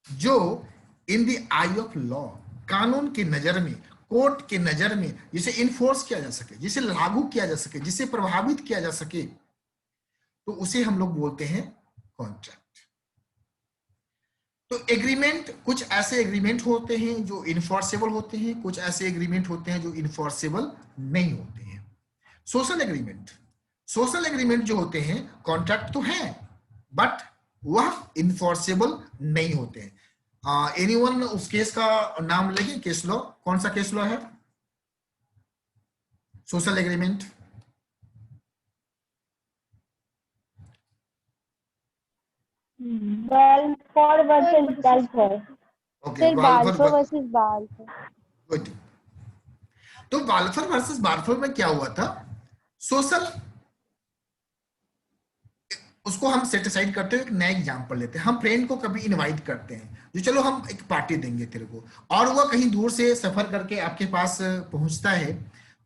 जो इन the eye of law, कानून की नजर में, कोर्ट की नजर में जिसे इन्फोर्स किया जा सके, जिसे लागू किया जा सके, जिसे प्रभावित किया जा सके, तो उसे हम लोग बोलते हैं कॉन्ट्रैक्ट। तो एग्रीमेंट, कुछ ऐसे एग्रीमेंट होते हैं जो इन्फोर्सेबल होते हैं, कुछ ऐसे एग्रीमेंट होते हैं जो इन्फोर्सेबल नहीं होते हैं। सोशल एग्रीमेंट, सोशल एग्रीमेंट जो होते हैं कॉन्ट्रैक्ट तो है, बट वह इन्फोर्सेबल नहीं होते हैं। एनीवन उस केस का नाम लेंगे? केस लॉ, कौन सा केस लॉ है social agreement? Balfour versus Balfour. Okay, sir Balfour versus Balfour. Good. तो बाल्फोर वर्सेस बाल्फोर में क्या हुआ था? सोशल, उसको हम सेट असाइड करते हुए एक नया एग्जांपल लेते हैं। हम फ्रेंड को कभी इनवाइट करते हैं, जो चलो हम एक पार्टी देंगे तेरे को, और वह कहीं दूर से सफर करके आपके पास पहुंचता है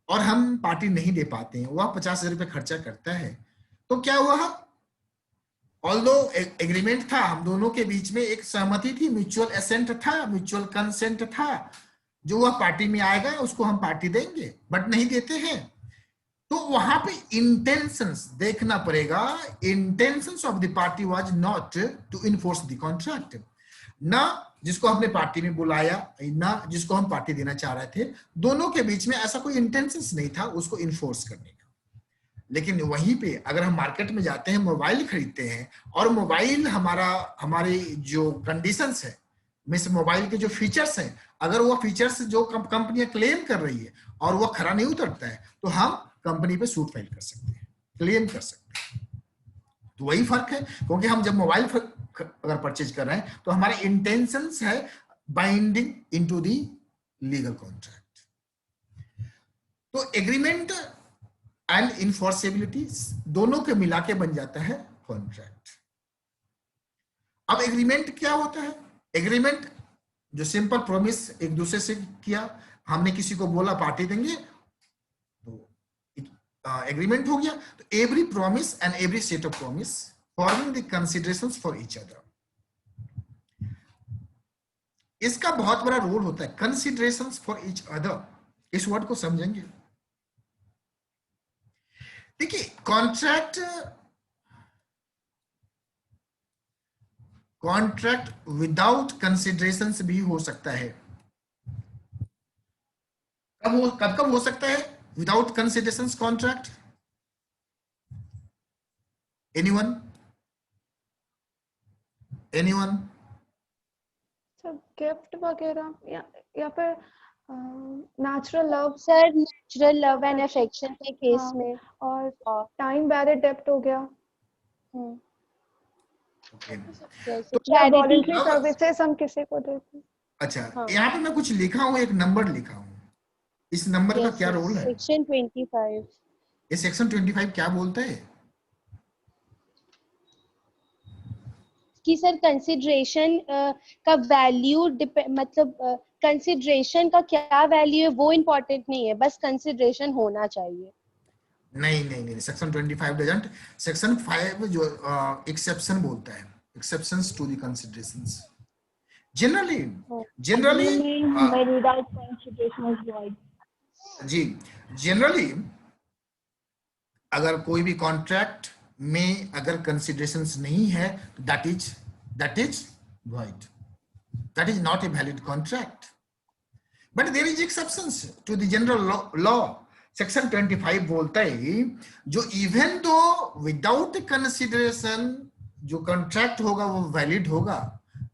और हम पार्टी नहीं दे पाते हैं, वह 50,000 रुपये खर्चा करता है। तो क्या हुआ? ऑल्दो एग्रीमेंट था, हम दोनों के बीच में एक सहमति थी, म्यूचुअल एसेंट था, म्यूचुअल कंसेंट था, जो वह पार्टी में आएगा उसको हम पार्टी देंगे, बट नहीं देते हैं। तो वहां पे इंटेंशंस देखना पड़ेगा। Intentions of the party was not to enforce the contract. ना जिसको हमने पार्टी में बुलाया, ना जिसको हम पार्टी देना चाह रहे थे, दोनों के बीच में ऐसा कोई इंटेंशंस नहीं था उसको इन्फोर्स करने का। लेकिन वहीं पे अगर हम मार्केट में जाते हैं, मोबाइल खरीदते हैं, और मोबाइल हमारे जो कंडीशंस है, मिस मोबाइल के जो फीचर्स हैं, अगर वो फीचर्स जो कंपनियां क्लेम कर रही है और वो खरा नहीं उतरता है, तो हम कंपनी पे सूट फाइल कर सकते हैं, क्लेम कर सकते हैं। तो वही फर्क है, क्योंकि हम जब मोबाइल अगर परचेज कर रहे हैं तो हमारे इंटेंशंस है binding into the legal contract. तो एग्रीमेंट एंड इन्फोर्सेबिलिटी दोनों के मिला के बन जाता है कॉन्ट्रैक्ट। अब एग्रीमेंट क्या होता है? एग्रीमेंट जो सिंपल प्रॉमिस एक दूसरे से किया, हमने किसी को बोला पार्टी देंगे, तो एग्रीमेंट हो गया। तो every promise and every set of promise forming the considerations for each other. इसका बहुत बड़ा रोल होता है, कंसिडरेशंस फॉर ईच अदर। इस वर्ड को समझेंगे। देखिए, कॉन्ट्रैक्ट विदाउट कंसिडरेशंस भी हो सकता है। कब हो सकता है विदाउट कंसिडरेशंस कॉन्ट्रैक्ट? एनीवन? सब गिफ्ट वगैरह या फिर natural love. Sir natural love and affection के केस में, और टाइम वैलिड डेब्ट हो गया। जैसे या चैरिटी। वॉलंटरी सर्विसेज हम किसी को देते हैं। अच्छा, यहाँ पे मैं कुछ लिखा हूं, एक नंबर लिखा हूं। इस नंबर का क्या रोल है? सेक्शन 25। ये सेक्शन 25 क्या बोलता है कि सर कंसिडरेशन का वैल्यू मतलब कंसिडरेशन का क्या वैल्यू है वो इम्पोर्टेंट नहीं है, बस कंसिडरेशन होना चाहिए। नहीं, सेक्शन 25 डजंट। सेक्शन 5 जो एक्सेप्शन बोलता है, exceptions to the considerations. Generally without consideration is void. जी, जनरली अगर कोई भी कॉन्ट्रैक्ट में अगर कंसिडरेशंस नहीं है, that is void, that is not a valid contract. But there is exceptions to the general law. Section 25 बोलता है जो इवन दो विदाउट कंसिडरेशन जो कॉन्ट्रैक्ट होगा वो वैलिड होगा,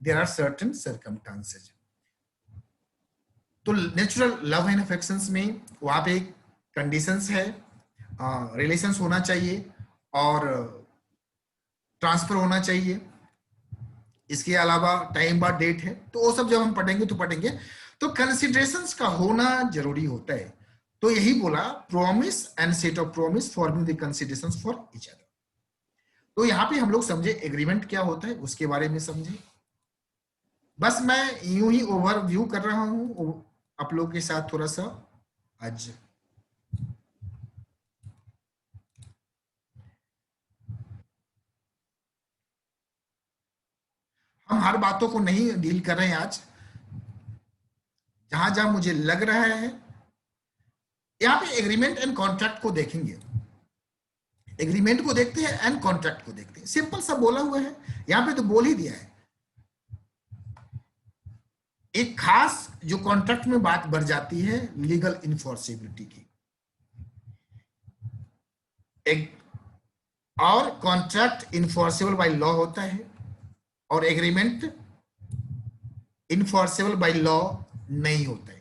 देयर आर सर्टेन सर्कमस्टांसेस। तो नेचुरल लव एंड अफेक्शंस में वहां पे कंडीशंस है, रिलेशंस होना चाहिए और ट्रांसफर होना चाहिए। इसके अलावा टाइम बाद डेट है, तो वो सब जब हम पढ़ेंगे तो कंसिडरेशंस का होना जरूरी होता है। तो यही बोला, promise and set of promise forming the considerations for each other. तो यहाँ पे हम लोग समझे एग्रीमेंट क्या होता है, उसके बारे में समझे। बस मैं यूं ही ओवरव्यू कर रहा हूं आप लोगों के साथ थोड़ा सा आज। हम हर बातों को नहीं डील कर रहे हैं आज, जहां जहां मुझे लग रहा है यहां पे एग्रीमेंट एंड कॉन्ट्रैक्ट को देखेंगे। एग्रीमेंट को देखते हैं एंड कॉन्ट्रैक्ट को देखते हैं। सिंपल सा बोला हुआ है, यहां पे तो बोल ही दिया है। एक खास जो कॉन्ट्रैक्ट में बात बढ़ जाती है लीगल इनफोर्सिबिलिटी की। एक और कॉन्ट्रैक्ट इनफोर्सेबल बाय लॉ होता है और एग्रीमेंट इनफोर्सेबल बाय लॉ नहीं होता है।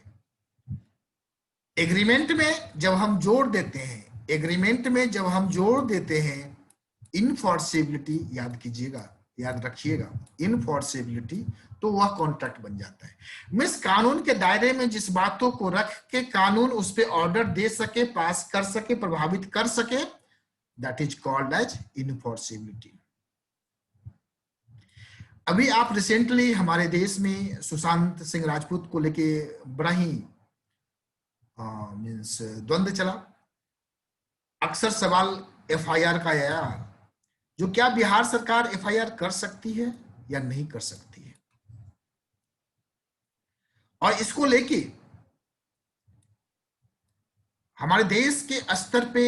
एग्रीमेंट में जब हम जोड़ देते हैं, एग्रीमेंट में जब हम जोड़ देते हैं इनफोर्सेबिलिटी, याद कीजिएगा, याद रखिएगा, इनफोर्सेबिलिटी, तो वह कॉन्ट्रैक्ट बन जाता है। मींस कानून के दायरे में जिस बातों को रख के कानून उस पे ऑर्डर दे सके, पास कर सके, प्रभावित कर सके, दैट इज कॉल्ड एज इनफोर्सेबिलिटी। अभी आप रिसेंटली हमारे देश में सुशांत सिंह राजपूत को लेके बड़ा ही मींस द्वंद्व चला। अक्सर सवाल एफआईआर का आया, जो क्या बिहार सरकार एफआईआर कर सकती है या नहीं कर सकती है, और इसको लेके हमारे देश के स्तर पे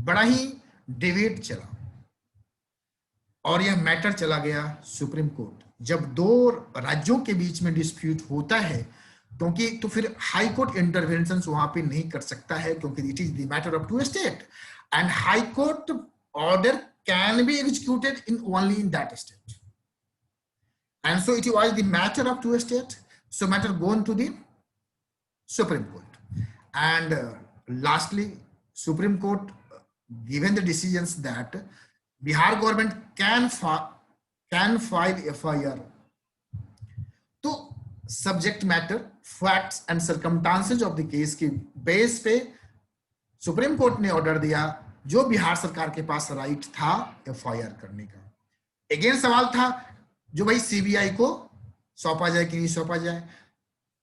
बड़ा ही डिबेट चला और यह मैटर चला गया सुप्रीम कोर्ट। जब दो राज्यों के बीच में डिस्प्यूट होता है, क्योंकि तो फिर हाई कोर्ट इंटरवेंशन वहां पे नहीं कर सकता है, क्योंकि it is the matter of two state and high court order can be executed in only in that state, and so it was the matter of two state, so matter gone to the Supreme Court and lastly Supreme Court given the decisions that Bihar government can file FIR. तो subject matter, facts and circumstances of the case के base पे supreme court ने order दिया जो बिहार सरकार के पास right था FIR करने का। अगेन सवाल था जो भाई सीबीआई को सौंपा जाए कि नहीं सौंपा जाए।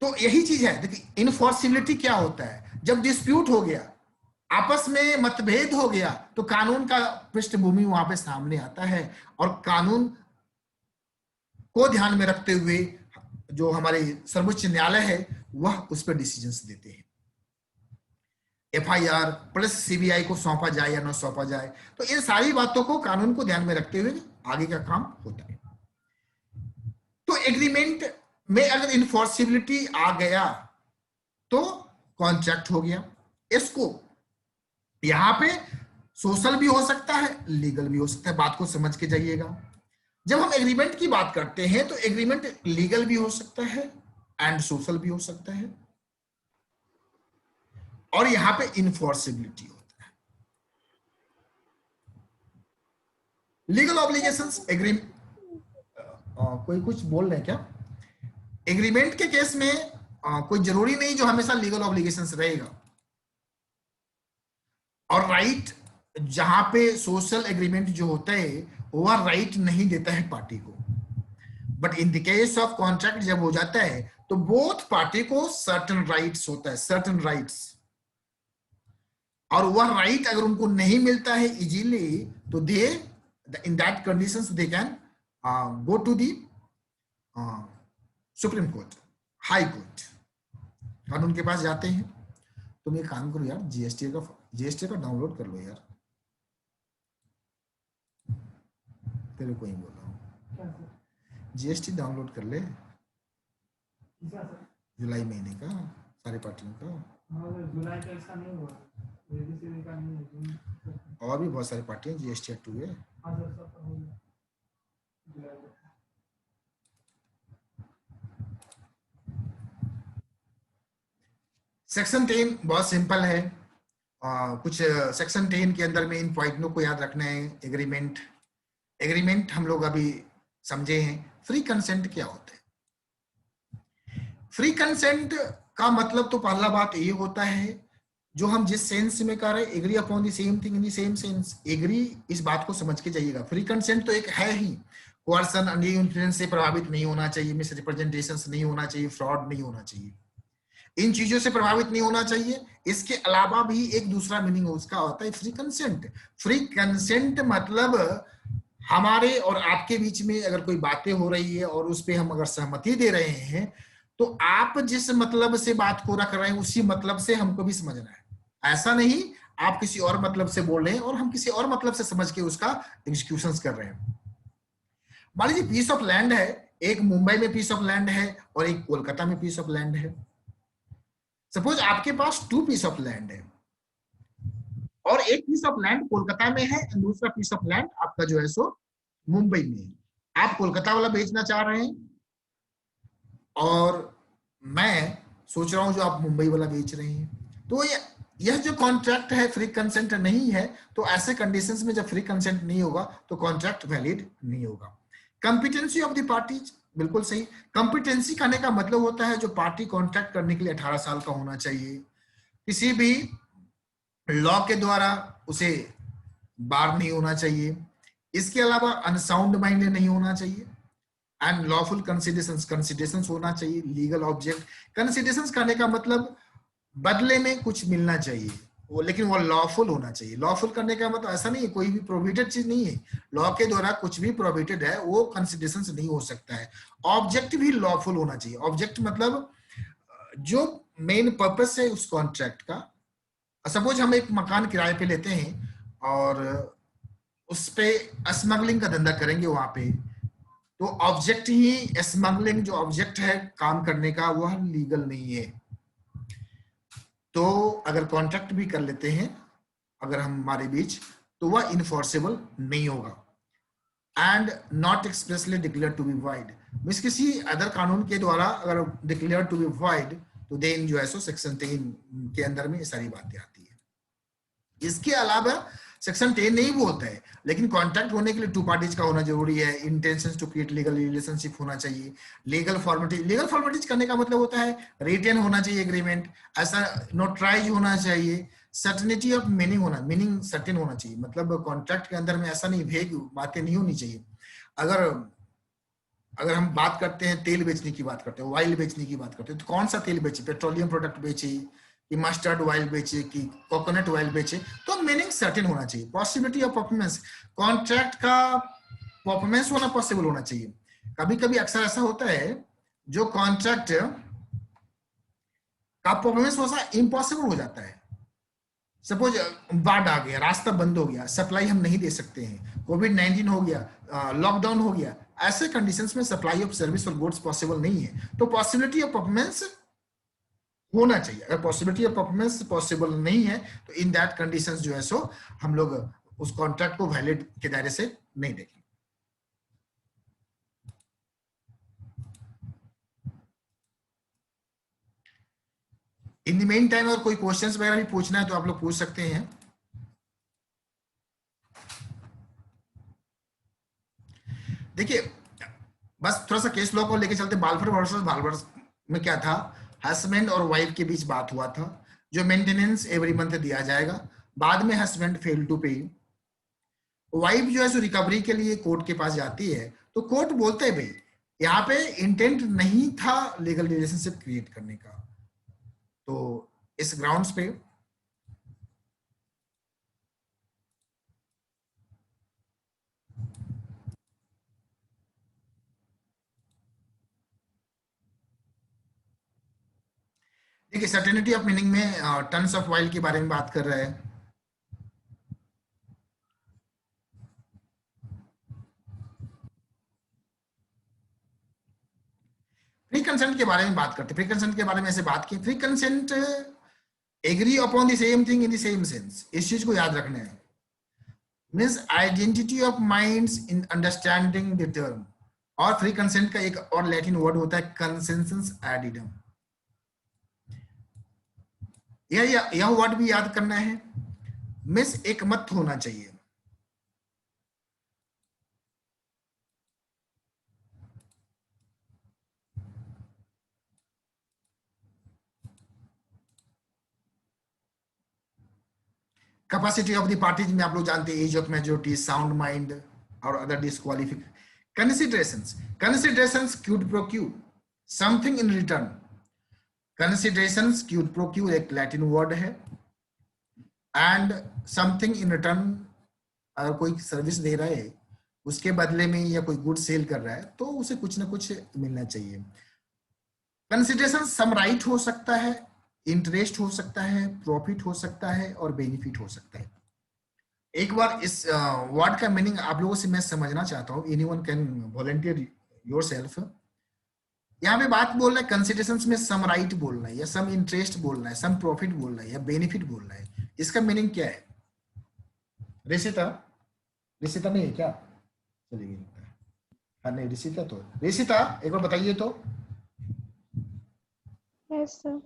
तो यही चीज है, देखिए इनफोर्सिबिलिटी क्या होता है, जब डिस्प्यूट हो गया, आपस में मतभेद हो गया, तो कानून का पृष्ठभूमि वहां पे सामने आता है और कानून को ध्यान में रखते हुए जो हमारे सर्वोच्च न्यायालय है वह उस पर डिसीजंस देते हैं। एफआईआर प्लस सीबीआई को सौंपा जाए या न सौंपा जाए, तो इन सारी बातों को कानून को ध्यान में रखते हुए आगे का काम होता है। तो एग्रीमेंट में अगर इनफोर्सिबिलिटी आ गया तो कॉन्ट्रैक्ट हो गया। इसको यहां पे सोशल भी हो सकता है, लीगल भी हो सकता है, बात को समझ के जाइएगा। जब हम एग्रीमेंट की बात करते हैं तो एग्रीमेंट लीगल भी हो सकता है एंड सोशल भी हो सकता है, और यहां पे इनफोर्सिबिलिटी होता है। लीगल ऑब्लिगेशंस एग्रीमेंट, कोई कुछ बोल रहे हैं क्या? एग्रीमेंट के केस में कोई जरूरी नहीं जो हमेशा लीगल ऑब्लिगेशंस रहेगा, और राइट जहां पे सोशल एग्रीमेंट जो होता है वह राइट नहीं देता है पार्टी को, but in the case of contract जब हो जाता है तो बोथ पार्टी को सर्टेन राइट्स होता है, सर्टेन राइट्स, और वह राइट अगर उनको नहीं मिलता है इजीली तो they in that conditions they can go to the supreme court, high court, कानून के पास जाते हैं। तुम ये काम करो यार, जीएसटी का डाउनलोड कर लो यार, तेरे को ही बोल रहा हूँ, जीएसटी डाउनलोड कर ले जुलाई महीने का सारे पार्टियों का। जुलाई का ऐसा नहीं हुआ, और भी बहुत सारी पार्टियां जीएसटी एक्ट हुए। सेक्शन 10 बहुत सिंपल है, कुछ सेक्शन 10 के अंदर में इन पॉइंटों को याद रखना है। एग्रीमेंट हम लोग अभी समझे हैं। फ्री कंसेंट क्या होता है? फ्री कंसेंट का मतलब तो पहला बात ये होता है जो हम जिस सेंस में कर रहे हैं, agree upon the same thing in the same sense. Agree, इस बात को समझ के जाइएगा। फ्री कंसेंट तो एक है ही, कोअर्सन, अनड्यू इन्फ्लुएंस से प्रभावित नहीं होना चाहिए, मिस रिप्रेजेंटेशन नहीं होना चाहिए, फ्रॉड नहीं होना चाहिए, इन चीजों से प्रभावित नहीं होना चाहिए। इसके अलावा भी एक दूसरा मीनिंग उसका होता है फ्री कंसेंट। फ्री कंसेंट मतलब हमारे और आपके बीच में अगर कोई बातें हो रही है और उस पे हम अगर सहमति दे रहे हैं, तो आप जिस मतलब से बात को रख रहे हैं उसी मतलब से हमको भी समझना है। ऐसा नहीं आप किसी और मतलब से बोल रहे हैं और हम किसी और मतलब से समझ के उसका एग्जीक्यूशन कर रहे हैं। मान लीजिए पीस ऑफ लैंड है, एक मुंबई में पीस ऑफ लैंड है और एक कोलकाता में पीस ऑफ लैंड है। सपोज आपके पास 2 पीस ऑफ लैंड है और एक पीस ऑफ लैंड कोलकाता में है, दूसरा पीस ऑफ लैंड आपका जो है सो मुंबई में है। आप कोलकाता वाला बेचना चाह रहे हैं और मैं सोच रहा हूं जो आप मुंबई वाला बेच रहे हैं। तो यह जो कॉन्ट्रैक्ट है फ्री कंसेंट नहीं है, तो ऐसे कंडीशंस में जब फ्री कंसेंट नहीं होगा तो कॉन्ट्रैक्ट वैलिड नहीं होगा। कंपिटेंसी ऑफ द पार्टीज, बिल्कुल सही। कंपिटेंसी कहने का मतलब होता है जो पार्टी कॉन्ट्रैक्ट करने के लिए 18 साल का होना चाहिए, किसी भी लॉ के द्वारा उसे बार नहीं होना चाहिए, इसके अलावा अनसाउंड माइंड नहीं होना चाहिए, एंड लॉफुल कंसिडरेशंस होना चाहिए। लीगल ऑब्जेक्ट, कंसिडरेशंस करने का मतलब बदले में कुछ मिलना चाहिए वो, लेकिन वो लॉफुल होना चाहिए। लॉफुल करने का मतलब ऐसा नहीं है कोई भी प्रोहिबिटेड चीज नहीं है, लॉ के द्वारा कुछ भी प्रोहिबिटेड है वो कंसिडरेशंस नहीं हो सकता है। ऑब्जेक्ट भी लॉफुल होना चाहिए। ऑब्जेक्ट मतलब जो मेन पर्पस है उस कॉन्ट्रैक्ट का। सपोज हम एक मकान किराए पे लेते हैं और उस पे स्मगलिंग का धंधा करेंगे वहां पे, तो ऑब्जेक्ट ही स्मगलिंग जो ऑब्जेक्ट है काम करने का वह लीगल नहीं है। तो अगर कॉन्ट्रैक्ट भी कर लेते हैं अगर हम हमारे बीच, तो वह इनफोर्सेबल नहीं होगा। And not expressly declare to be void, means किसी अदर कानून के द्वारा अगर डिक्लेयर टू बी वॉइड तो देन जो है सो सेक्शन 10 के अंदर में ये सारी बातें आती है। इसके अलावा सेक्शन 10 नहीं बोलता है, लेकिन कॉन्ट्रैक्ट होने के लिए 2 पार्टीज का होना जरूरी है। Intention to create legal relationship होना चाहिए। लीगल फॉर्मेलिटीज करने का मतलब होता है रिटेन होना चाहिए एग्रीमेंट, ऐसा नोटराइज होना चाहिए। सर्टेनिटी ऑफ मीनिंग होना, मीनिंग सर्टेन होना चाहिए, मतलब कॉन्ट्रैक्ट के अंदर में ऐसा नहीं वेग बातें नहीं होनी चाहिए। अगर हम बात करते हैं तेल बेचने की बात करते हैं, ऑयल बेचने की बात करते हैं, तो कौन सा तेल बेचे, पेट्रोलियम प्रोडक्ट बेचे कि मस्टर्ड ऑयल बेचे कि कोकोनट ऑयल बेचे, तो मीनिंग सर्टेन होना चाहिए। पॉसिबिलिटी ऑफ परफॉर्मेंस, कॉन्ट्रैक्ट का परफॉर्मेंस होना पॉसिबल होना चाहिए। कभी कभी अक्सर ऐसा होता है जो कॉन्ट्रैक्ट का परफॉर्मेंस होना इम्पॉसिबल हो जाता है। सपोज बाढ़ आ गया, रास्ता बंद हो गया, सप्लाई हम नहीं दे सकते हैं, कोविड-19 हो गया, लॉकडाउन हो गया, ऐसे कंडीशंस में सप्लाई ऑफ सर्विस और गुड्स पॉसिबल नहीं है, तो पॉसिबिलिटी ऑफ परफॉर्मेंस होना चाहिए। अगर पॉसिबिलिटी ऑफ परफॉर्मेंस पॉसिबल नहीं है तो इन दैट कंडीशंस जो है सो हम लोग उस कॉन्ट्रैक्ट को वैलिड के दायरे से नहीं देखेंगे। इन द मेन टाइम अगर कोई क्वेश्चंस वगैरह भी पूछना है तो आप लोग पूछ सकते हैं। देखिए बस थोड़ा सा केस लॉ को लेके चलते। बाल्फोर वर्सेस बाल्फोर में क्या था, हस्बैंड और वाइफ के बीच बात हुआ था जो मेंटेनेंस एवरी मंथ दिया जाएगा। बाद में हस्बैंड फेल टू पे, वाइफ जो है सो रिकवरी के लिए कोर्ट के पास जाती है, तो कोर्ट बोलते हैं भाई यहाँ पे इंटेंट नहीं था लीगल रिलेशनशिप क्रिएट करने का, तो इस ग्राउंड्स पे देखिए सर्टेनिटी ऑफ मीनिंग में टन्स ऑफ ऑयल के बारे में बात कर रहे हैं। फ्री कंसेंट के बारे में बात करते हैं। फ्री कंसेंट के बारे में ऐसे बात की, free consent agree upon the same thing in the same sense, इस चीज को याद रखना है। Means identity of minds in understanding the term. और फ्री कंसेंट का एक और लैटिन वर्ड होता है कंसेंसस एडिडम। यह वर्ड भी याद करना है। मींस एक मत होना चाहिए। कैपेसिटी ऑफ द पार्टीज में आप लोग जानते हैं age of majority, sound mind और other disqualification. Considerations quid pro quo, something in return. Considerations quid pro quo एक लैटिन वर्ड है, एंड समथिंग इन रिटर्न, अगर कोई सर्विस दे रहा है उसके बदले में या कोई गुड सेल कर रहा है तो उसे कुछ ना कुछ मिलना चाहिए। कंसिडरेशन सम राइट हो सकता है, इंटरेस्ट हो सकता है, प्रॉफिट हो सकता है और बेनिफिट हो सकता है। एक बार इस वर्ड का मीनिंग आप लोगों से मैं समझना चाहता हूँ। Anyone can volunteer yourself. यहाँ पे बात बोल रहा है कंसिडरेशन में सम राइट बोलना है या सम इंटरेस्ट बोलना है, सम प्रॉफिट बोलना है या बेनिफिट बोलना है। इसका मीनिंग क्या है? ऋषिता, ऋषिता नहीं है क्या? चलिए लगता है, हाँ नहीं ऋषिता तो, ऋषिता एक बार बताइए तो। Yes sir.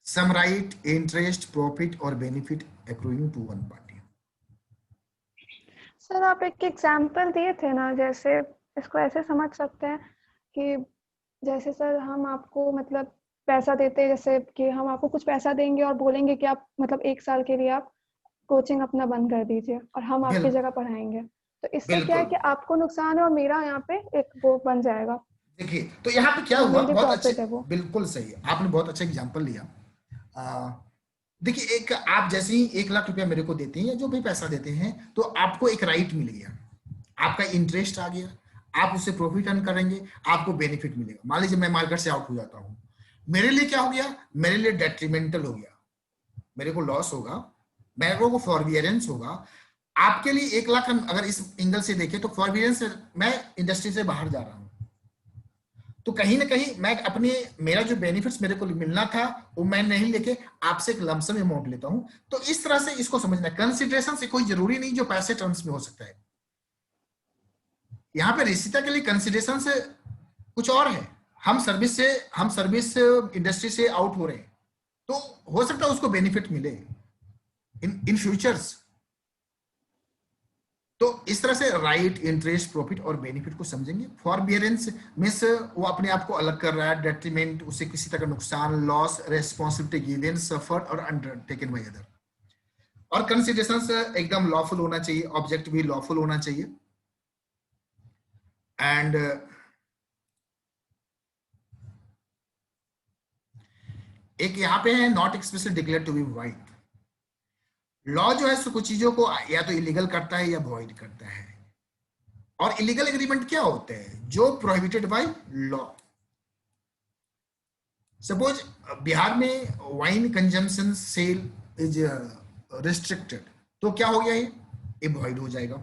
Some right, interest, profit और benefit accruing to one party. Sir आप एक एग्जांपल दिए थे ना, जैसे इसको ऐसे समझ सकते हैं कि जैसे सर हम आपको मतलब पैसा देते हैं, जैसे कि हम आपको कुछ पैसा देंगे और बोलेंगे कि आप मतलब 1 साल के लिए आप कोचिंग अपना बंद कर दीजिए और हम आपकी बिल्कुल जगह पढ़ाएंगे। तो इससे क्या है बिल्कुल। कि आपको नुकसान है और मेरा यहाँ पे एक वो बन जाएगा, देखिए तो यहाँ पे क्या मतलब हुआ, मेरे लिए बहुत अच्छे, प्रॉफिट है वो। बिल्कुल सही, आपने बहुत अच्छा एग्जांपल लिया। देखिए एक आप जैसे ही 1 लाख रुपया मेरे को देते हैं या जो भी पैसा देते हैं तो आपको एक राइट मिल गया, आपका इंटरेस्ट आ गया, आप उससे प्रॉफिट अर्न करेंगे, आपको बेनिफिट मिलेगा। मान लीजिए मैं मार्केट से आउट हो जाता हूँ, मेरे लिए क्या हो गया? मेरे लिए डेट्रीमेंटल हो गया, मेरे को लॉस होगा, मेरे को फॉरबियरेंस होगा। आपके लिए 1 लाख अगर इस एंगल से देखें तो फॉरबियरेंस, मैं इंडस्ट्री से बाहर जा रहा हूँ तो कहीं ना कहीं मैं अपने, मेरा जो बेनिफिट्स मेरे को मिलना था वो मैं नहीं लेके आपसे एक लमसम अमाउंट लेता हूं। तो इस तरह से इसको समझना, कंसिडरेशन से कोई जरूरी नहीं जो पैसे टर्म्स में हो सकता है। यहाँ पे रिश्ता के लिए कंसिडरेशन से कुछ और है। हम सर्विस इंडस्ट्री से आउट हो रहे हैं तो हो सकता है उसको बेनिफिट मिले इन फ्यूचर्स। तो इस तरह से राइट, इंटरेस्ट, प्रॉफिट और बेनिफिट को समझेंगे। फॉरबियरेंस मींस वो अपने आप को अलग कर रहा है, डेट्रीमेंट उसे किसी तरह का नुकसान, लॉस, रेस्पॉन्सिबिलिटी गिवन, सफर्ड और अंडरटेकन बाय अदर। और कंसिडरेशन एकदम लॉफुल होना चाहिए, ऑब्जेक्ट भी लॉफुल होना चाहिए। एंड एक यहाँ पे है not expressly declare to be void. Law जो है सो कुछ चीजों को या तो इलीगल करता है या वॉइड करता है। और इलीगल एग्रीमेंट क्या होते हैं? जो prohibited by law. Suppose Bihar में wine consumption sale is restricted तो क्या हो गया? ये वॉइड हो जाएगा।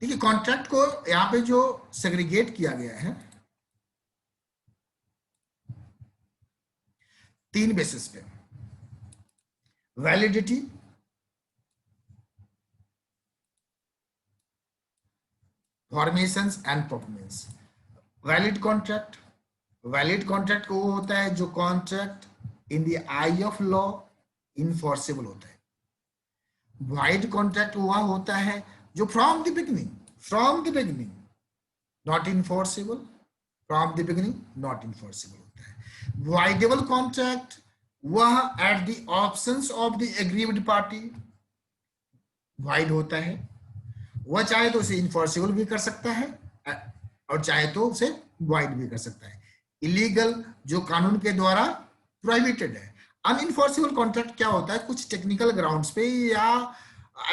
देखिए कॉन्ट्रैक्ट को यहां पे जो सेग्रीगेट किया गया है 3 बेसिस पे: validity, formations and performance. Valid contract वो होता है जो contract in the eye of law enforceable होता है। वाइड कॉन्ट्रैक्ट वह होता है जो from the beginning not enforceable, from the beginning not enforceable होता है। वाइडेबल कॉन्ट्रैक्ट वह at the options of the agreed party void होता है, वह चाहे तो उसे इनफोर्सेबल भी कर सकता है और चाहे तो उसे वाइड भी कर सकता है। इलीगल जो कानून के द्वारा प्रोहिबिटेड है। अनइनफोर्सेबल कॉन्ट्रैक्ट क्या होता है? कुछ टेक्निकल ग्राउंड्स पे या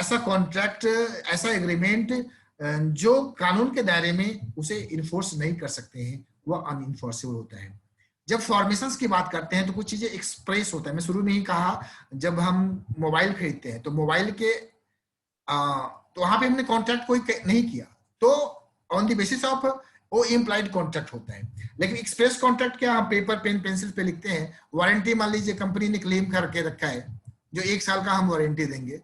ऐसा कॉन्ट्रैक्ट, ऐसा एग्रीमेंट जो कानून के दायरे में उसे इन्फोर्स नहीं कर सकते हैं, वह अनइनफोर्सेबल होता है। जब फॉर्मेशंस की बात करते हैं तो कुछ चीजें एक्सप्रेस होता है। मैं शुरू में ही कहा, जब हम मोबाइल खरीदते हैं तो मोबाइल के तो वहां पे हमने कॉन्ट्रैक्ट कोई नहीं किया तो ऑन द बेसिस ऑफ वो इम्प्लाइड कॉन्ट्रैक्ट होता है। लेकिन एक्सप्रेस कॉन्ट्रैक्ट क्या, हम पेपर पेन पेंसिल पे लिखते हैं। वारंटी मान लीजिए कंपनी ने क्लेम करके रखा है जो 1 साल का हम वारंटी देंगे,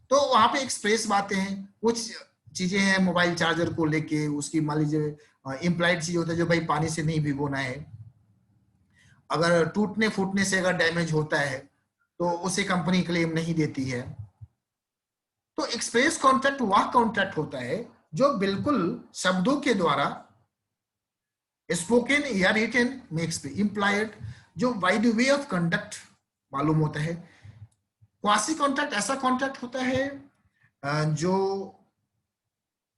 तो वहां पे एक्सप्रेस बातें हैं, कुछ चीजें हैं मोबाइल चार्जर को लेके, उसकी मान लीजिए इम्प्लाइड चीज होता है जो भाई पानी से नहीं भिगोना है, अगर टूटने फूटने से अगर डैमेज होता है तो उसे कंपनी क्लेम नहीं देती है। तो एक्सप्रेस कॉन्ट्रैक्ट वह कॉन्ट्रैक्ट होता है जो बिल्कुल शब्दों के द्वारा, स्पोकन या रिटन मेक्स इम्प्लाइड, जो by the way of conduct मालूम होता है। क्वासी कॉन्ट्रैक्ट ऐसा कॉन्ट्रैक्ट होता है जो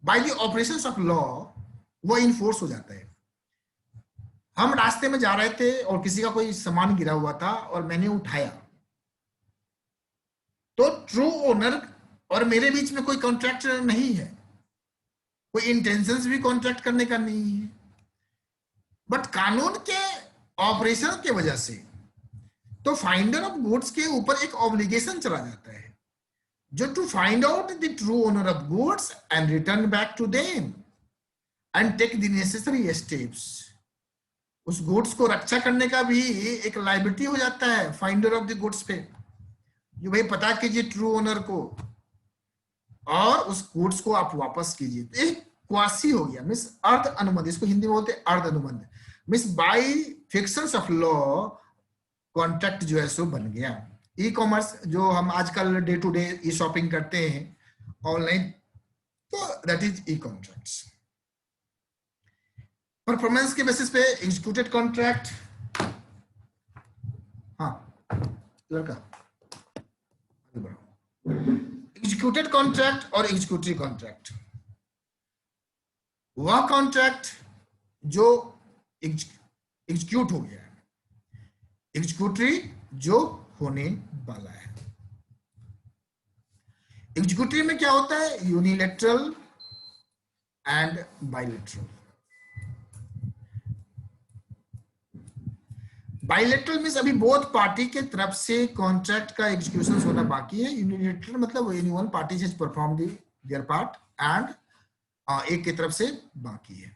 by the operations of law वो इन्फोर्स हो जाता है। हम रास्ते में जा रहे थे और किसी का कोई सामान गिरा हुआ था और मैंने उठाया, तो ट्रू ओनर और मेरे बीच में कोई कॉन्ट्रैक्ट नहीं है, कोई इंटेंशंस भी कॉन्ट्रैक्ट करने का नहीं है, बट कानून के ऑपरेशन की वजह से तो फाइंडर ऑफ गुड्स के ऊपर एक ऑब्लिगेशन चला जाता है, जो to find out the true owner of goods and return back to them and take the necessary steps. उस गुड्स को रक्षा करने का भी एक लायबिलिटी हो जाता है फाइंडर ऑफ द गुड्स पे, जो भाई पता कीजिए ट्रू ओनर को और उस गुड्स को आप वापस कीजिए। तो एक क्वासी हो गया, मीन्स अर्ध अनुबंध, इसको हिंदी में बोलते हैं अर्ध अनुबंध, means by fictions of law contract जो है सो बन गया। ई कॉमर्स जो हम आजकल day to day e shopping करते हैं ऑनलाइन, तो that is e contracts. Performance के बेसिस पे एग्जीक्यूटेड कॉन्ट्रैक्ट, हाँ लड़का एग्जीक्यूटेड कॉन्ट्रैक्ट और एग्जीक्यूटिव कॉन्ट्रैक्ट, वह कॉन्ट्रैक्ट जो एग्जीक्यूट हो गया है, एग्जीक्यूटिव जो होने वाला है। एग्जीक्यूटिव में क्या होता है, unilateral and bilateral. Bilateral means अभी बोथ पार्टी के तरफ से कॉन्ट्रैक्ट का एग्जीक्यूशन होना बाकी है। यूनिलैटरल मतलब any one party has perform their part and एक की तरफ से बाकी है।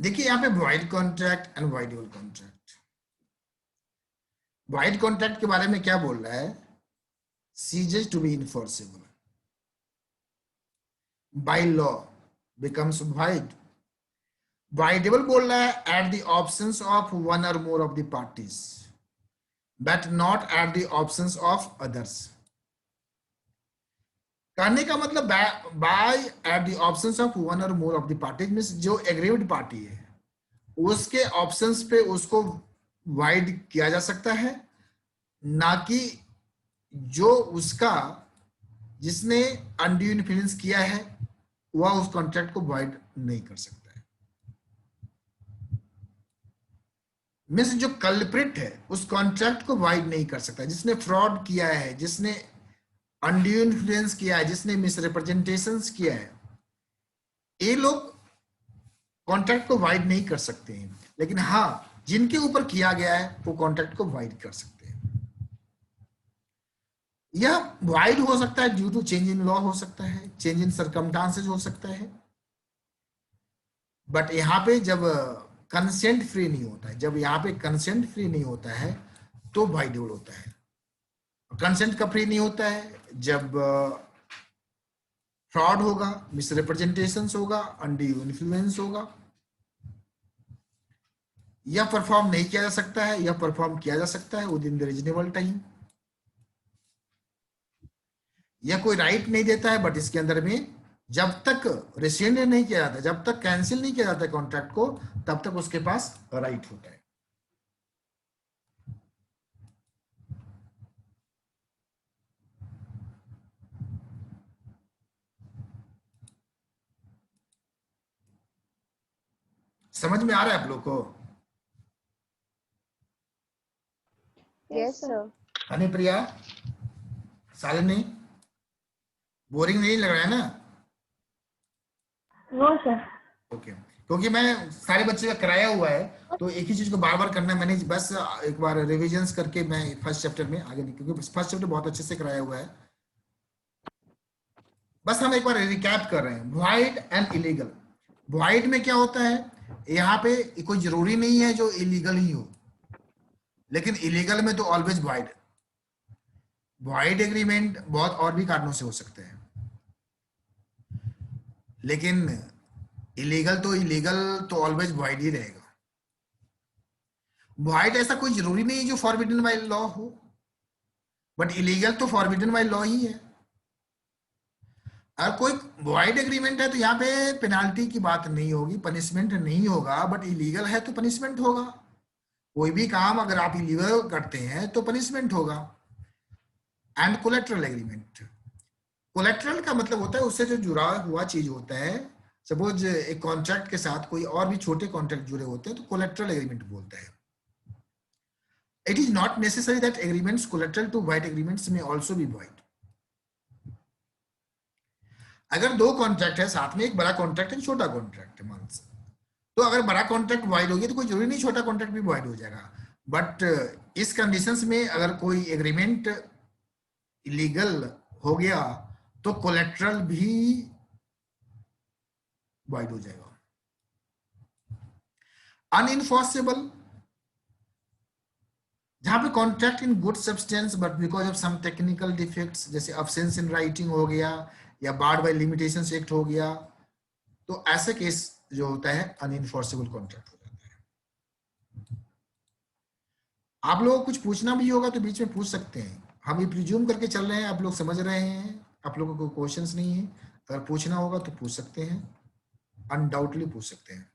देखिए यहाँ पे void contract and voidable contract. Void contract के बारे में क्या बोल रहा है, ceases to be enforceable by law becomes void. Voidable बोल रहा है at the options of one or more of the parties but not at the options of others. कहने का मतलब by at the options of one or more of the parties means जो aggrieved party है उसके options पे उसको wide किया जा सकता है, ना कि जो उसका जिसने अनड्यू इन्फ्लुएंस किया है वह उस कॉन्ट्रैक्ट को वाइड नहीं कर सकता है। मींस जो कल्प्रिट है उस कॉन्ट्रैक्ट को वाइड नहीं कर सकता, जिसने फ्रॉड किया है, जिसने अनड्यू इन्फ्लुएंस किया है, जिसने मिसरिप्रेजेंटेशंस किया है, ये लोग कॉन्ट्रैक्ट को वाइड नहीं कर सकते हैं। लेकिन हाँ, जिनके ऊपर किया गया है वो कॉन्ट्रैक्ट को वाइड कर सकते हैं। यह वाइड हो सकता है due to change in law, हो सकता है चेंज इन सर्कमस्टांसेस, हो सकता है, बट यहाँ पे जब कंसेंट फ्री नहीं होता है, जब यहाँ पे कंसेंट फ्री नहीं होता है तो वाइडेबल होता है। कंसेंट का फ्री नहीं होता है जब फ्रॉड होगा, मिसरिप्रेजेंटेशंस होगा, अनड्यू इन्फ्लुएंस होगा, यह परफॉर्म नहीं किया जा सकता है, यह परफॉर्म किया जा सकता है with in the reasonable time. यह कोई राइट नहीं देता है, बट इसके अंदर में जब तक रिसेंड नहीं किया जाता, जब तक कैंसिल नहीं किया जाता कॉन्ट्रैक्ट को, तब तक उसके पास राइट होता है। समझ में आ रहा है आप लोग को? Yes sir. Honey Priya, Shalini, boring नहीं लग रहा है ना? No sir. ओके, क्योंकि मैं सारे बच्चे का कराया हुआ है तो एक ही चीज को बार बार करना, मैंने बस एक बार रिविजन्स करके मैं फर्स्ट चैप्टर में आगे नहीं, क्योंकि फर्स्ट चैप्टर बहुत अच्छे से कराया हुआ है। बस हम एक बार रिकैप कर रहे हैं। Void and illegal. वॉइड में क्या होता है, यहाँ पे कोई जरूरी नहीं है जो इलीगल ही हो, लेकिन इलीगल में तो ऑलवेज वॉइड। वॉइड एग्रीमेंट बहुत और भी कारणों से हो सकते हैं, लेकिन इलीगल तो ऑलवेज वॉइड ही रहेगा। वॉइड ऐसा कोई जरूरी नहीं है जो फॉरबिडन बाय लॉ हो, बट इलीगल तो फॉरबिडन बाय लॉ ही है। अगर कोई वॉइड एग्रीमेंट है तो यहाँ पे पेनाल्टी की बात नहीं होगी, पनिशमेंट नहीं होगा, बट इलीगल है तो पनिशमेंट होगा। कोई भी काम अगर आप इलीगल करते हैं तो पनिशमेंट होगा। एंड कोलेट्रल एग्रीमेंट, कोलेट्रल का मतलब होता है उससे जो जुड़ा हुआ चीज होता है। सपोज एक कॉन्ट्रैक्ट के साथ कोई और भी छोटे कॉन्ट्रैक्ट जुड़े होते हैं तो कोलेट्रल एग्रीमेंट बोलता है। It is not necessary that agreements collateral to void agreements में ऑल्सो बी वॉइड। अगर दो कॉन्ट्रैक्ट है साथ में, एक बड़ा कॉन्ट्रैक्ट है छोटा कॉन्ट्रैक्ट है मान से, तो अगर बड़ा कॉन्ट्रैक्ट वॉइड हो गया तो कोई जरूरी नहीं छोटा कॉन्ट्रैक्ट भी वॉइड हो जाएगा। बट इस कंडीशंस में अगर कोई एग्रीमेंट इलीगल हो गया तो कोलेट्रल भी वॉइड हो जाएगा। अनइनफोर्सेबल, जहां पे contract in good substance but because of some technical defects, जैसे अब्सेंस इन राइटिंग हो गया या बार्ड बाय लिमिटेशंस एक्ट हो गया, तो ऐसे केस जो होता है अनइनफोर्सेबल कॉन्ट्रैक्ट हो जाता है। आप लोगों को कुछ पूछना भी होगा तो बीच में पूछ सकते हैं, हम ये प्रिज्यूम करके चल रहे हैं, आप लोग समझ रहे हैं, आप लोगों को क्वेश्चंस नहीं है। अगर पूछना होगा तो पूछ सकते हैं, अनडाउटली पूछ सकते हैं।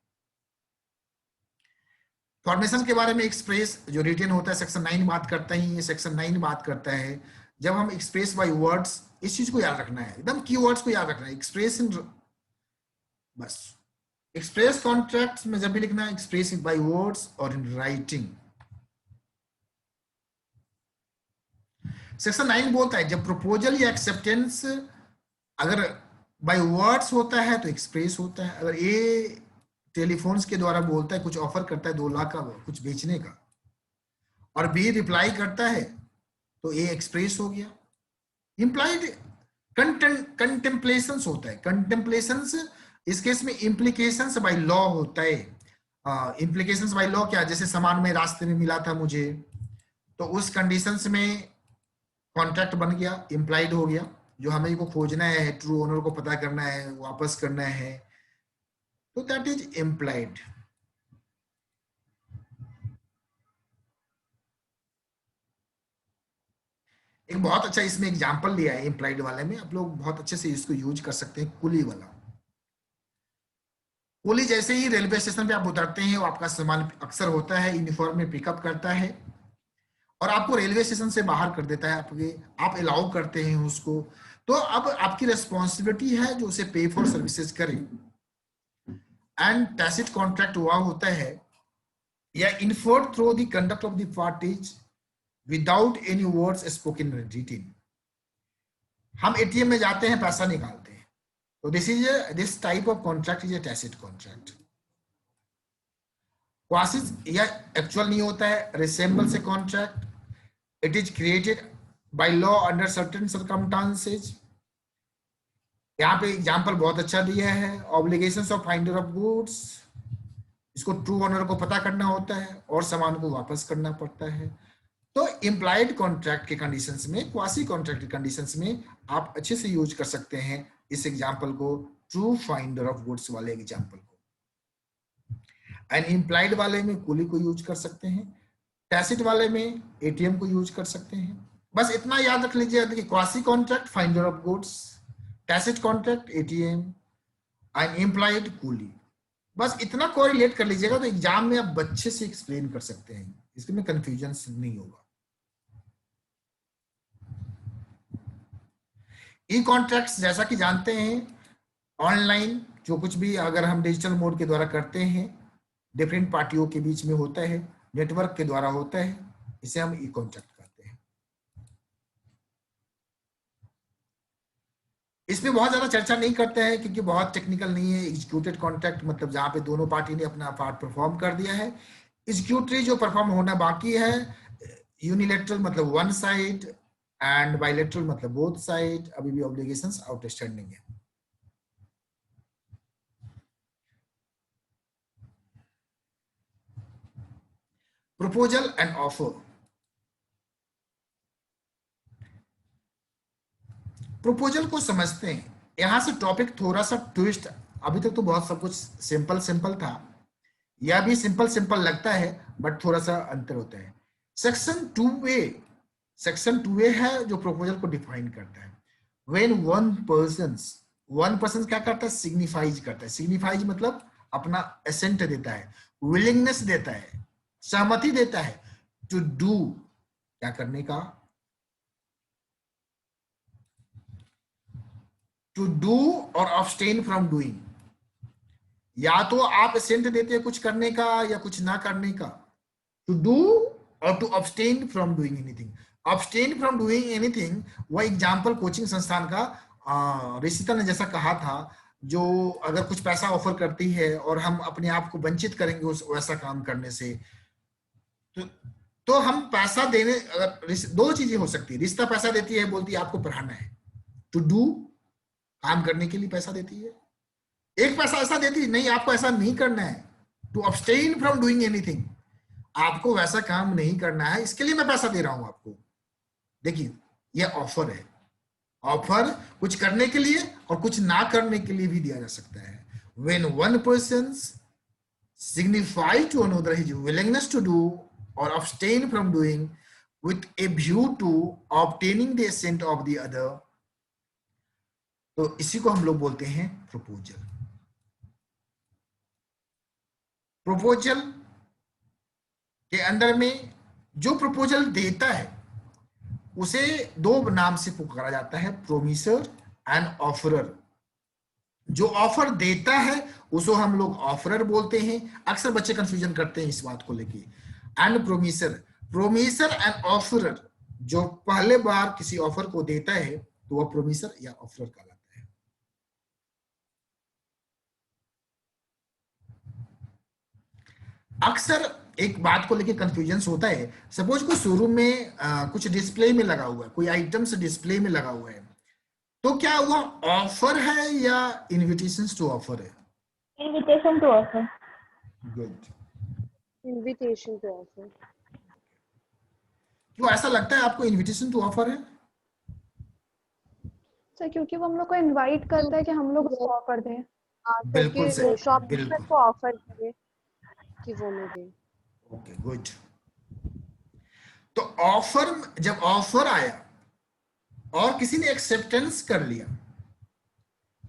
फॉर्मेशन के बारे में एक्सप्रेस जो रिटन होता है सेक्शन 9 बात करता ही, ये सेक्शन 9 बात करता है जब हम एक्सप्रेस बाय वर्ड्स, इस चीज को याद रखना है, एकदम कीवर्ड्स को याद रखना है। एक्सप्रेस इन, बस एक्सप्रेस कॉन्ट्रैक्ट्स में जब भी लिखना है एक्सप्रेस बाय वर्ड्स और इन राइटिंग। सेक्शन 9 बोलता है जब प्रपोजल या एक्सेप्टेंस अगर बाय वर्ड्स होता है तो एक्सप्रेस होता है। अगर ये टेलीफोन्स के द्वारा बोलता है, कुछ ऑफर करता है 2 लाख का कुछ बेचने का, और बी रिप्लाई करता है तो ए एक्सप्रेस हो गया। इंप्लाइड कंटेम्पलेशंस होता है, कंटेम्पलेशंस इस केस में इम्प्लीकेशंस बाय लॉ होता है। इम्प्लीकेशंस बाय लॉ क्या, जैसे सामान में रास्ते में मिला था मुझे, तो उस कंडीशंस में कॉन्ट्रैक्ट बन गया, इम्प्लाइड हो गया। जो हमें को खोजना है, ट्रू ओनर को पता करना है, वापस करना है, तो दैट इज इम्प्लाइड। एक बहुत अच्छा इसमें एग्जांपल लिया है इम्प्लाइड वाले में, आप लोग बहुत अच्छे से इसको यूज कर सकते हैं। कुली वाला, कुली जैसे ही रेलवे स्टेशन पे आप उतरते हैं, वो आपका सामान अक्सर होता है यूनिफॉर्म में पिकअप करता है और आपको रेलवे स्टेशन से बाहर कर देता है, आप अलाउ करते हैं उसको। तो अब आपकी रिस्पॉन्सिबिलिटी है जो उसे पे फॉर सर्विसेज करे। एंड टैसिट कॉन्ट्रैक्ट हुआ होता है या inferred through the conduct of the parties without any words spoken written. हम एटीएम में जाते हैं, पैसा निकालते हैं, तो this type of contract is a tacit contract. Quasi या एक्चुअल नहीं होता है, resembles a contract, it is created by law under certain circumstances. यहाँ पे एग्जांपल बहुत अच्छा दिया है, obligations of finder of goods, इसको ट्रू ओनर को पता करना होता है और सामान को वापस करना पड़ता है। तो इम्प्लाइड कॉन्ट्रैक्ट के कंडीशंस में, क्वासी कॉन्ट्रैक्ट के कंडीशंस में आप अच्छे से यूज कर सकते हैं इस एग्जांपल को, ट्रू फाइंडर ऑफ गुड्स वाले एग्जांपल को। एंड इम्प्लाइड वाले में कुली को यूज कर सकते हैं, टैसिट वाले में एटीएम को यूज कर सकते हैं। बस इतना याद रख लीजिए कि quasi contract finder of goods, tacit contract ATM and implied coolie. बस इतना कोरिलेट कर लीजिएगा तो एग्जाम में आप अच्छे से एक्सप्लेन कर सकते हैं, इसमें कंफ्यूजन नहीं होगा। ई कॉन्ट्रैक्ट्स जैसा कि जानते हैं, ऑनलाइन जो कुछ भी अगर हम डिजिटल मोड के द्वारा करते हैं, डिफरेंट पार्टियों के बीच में होता है, नेटवर्क के द्वारा होता है, इसे हम ई कॉन्ट्रैक्ट कहते हैं। इसमें बहुत ज्यादा चर्चा नहीं करते हैं क्योंकि बहुत टेक्निकल नहीं है। एग्जीक्यूटेड कॉन्ट्रैक्ट मतलब जहां पे दोनों पार्टी ने अपना पार्ट परफॉर्म कर दिया है। एग्जीक्यूटरी जो परफॉर्म होना बाकी है, यूनिलेटरल मतलब वन साइड एंड बायलेटरल मतलब बोथ साइड, अभी भी ऑब्लिगेशंस आउटस्टैंडिंग है। प्रपोजल एंड ऑफर, प्रपोजल को समझते हैं। यहां से टॉपिक थोड़ा सा ट्विस्ट, अभी तक तो बहुत सब कुछ सिंपल था, यह भी सिंपल सिंपल लगता है बट थोड़ा सा अंतर होता है। सेक्शन 2A, सेक्शन 2A है जो प्रपोजल को डिफाइन करता है। व्हेन वन पर्सन क्या करता है, सिग्निफाइज करता है। सिग्निफाइज मतलब अपना एसेंट देता है, विलिंगनेस देता है, सहमति देता है टू डू, क्या करने का, to do or abstain from doing. या तो आप एसेंट देते हैं कुछ करने का या कुछ ना करने का, टू डू और to abstain from doing anything. Abstain from doing anything वो एग्जाम्पल कोचिंग संस्थान का रिशिता ने जैसा कहा था, जो अगर कुछ पैसा ऑफर करती है और हम अपने आप को वंचित करेंगे उस वैसा काम करने से, तो हम पैसा देने, अगर दो चीजें हो सकती है। रिश्ता पैसा देती है, बोलती है आपको पढ़ाना है, टू डू काम करने के लिए पैसा देती है। एक पैसा ऐसा देती है नहीं आपको ऐसा नहीं करना है, to abstain from doing anything, आपको वैसा काम नहीं करना है, इसके लिए मैं पैसा दे रहा हूं आपको। देखिए ये ऑफर है। ऑफर कुछ करने के लिए और कुछ ना करने के लिए भी दिया जा सकता है। When one person signify to another his willingness to do or abstain from doing with a view to obtaining the assent of the other, तो इसी को हम लोग बोलते हैं प्रपोजल। प्रपोजल के अंदर में जो प्रपोजल देता है उसे दो नाम से पुकारा जाता है, प्रोमिसर एंड ऑफरर। जो ऑफर देता है उसको हम लोग ऑफरर बोलते हैं। अक्सर बच्चे कंफ्यूजन करते हैं इस बात को लेके। एंड प्रोमिसर एंड ऑफरर, जो पहले बार किसी ऑफर को देता है तो वह प्रोमिसर या ऑफरर कहलाता है। अक्सर एक बात को लेके कंफ्यूजन होता है, सपोज कोई शोरूम में कुछ डिस्प्ले में लगा हुआ है, कोई आइटम्स डिस्प्ले में लगा हुआ है, तो क्या वो ऑफर है या इनविटेशन टू ऑफर है? Invitation to offer. Good. Invitation to offer. क्यों ऐसा लगता है आपको इनविटेशन टू ऑफर है? सर क्योंकि वो हम लोग को इनवाइट करता है कि हम लोग उसको ऑफर दें। बिल्कुल सही, शॉपकीपर को ऑफर करे कि वो हमें दे। Okay good. तो ऑफर, जब ऑफर आया और किसी ने एक्सेप्टेंस कर लिया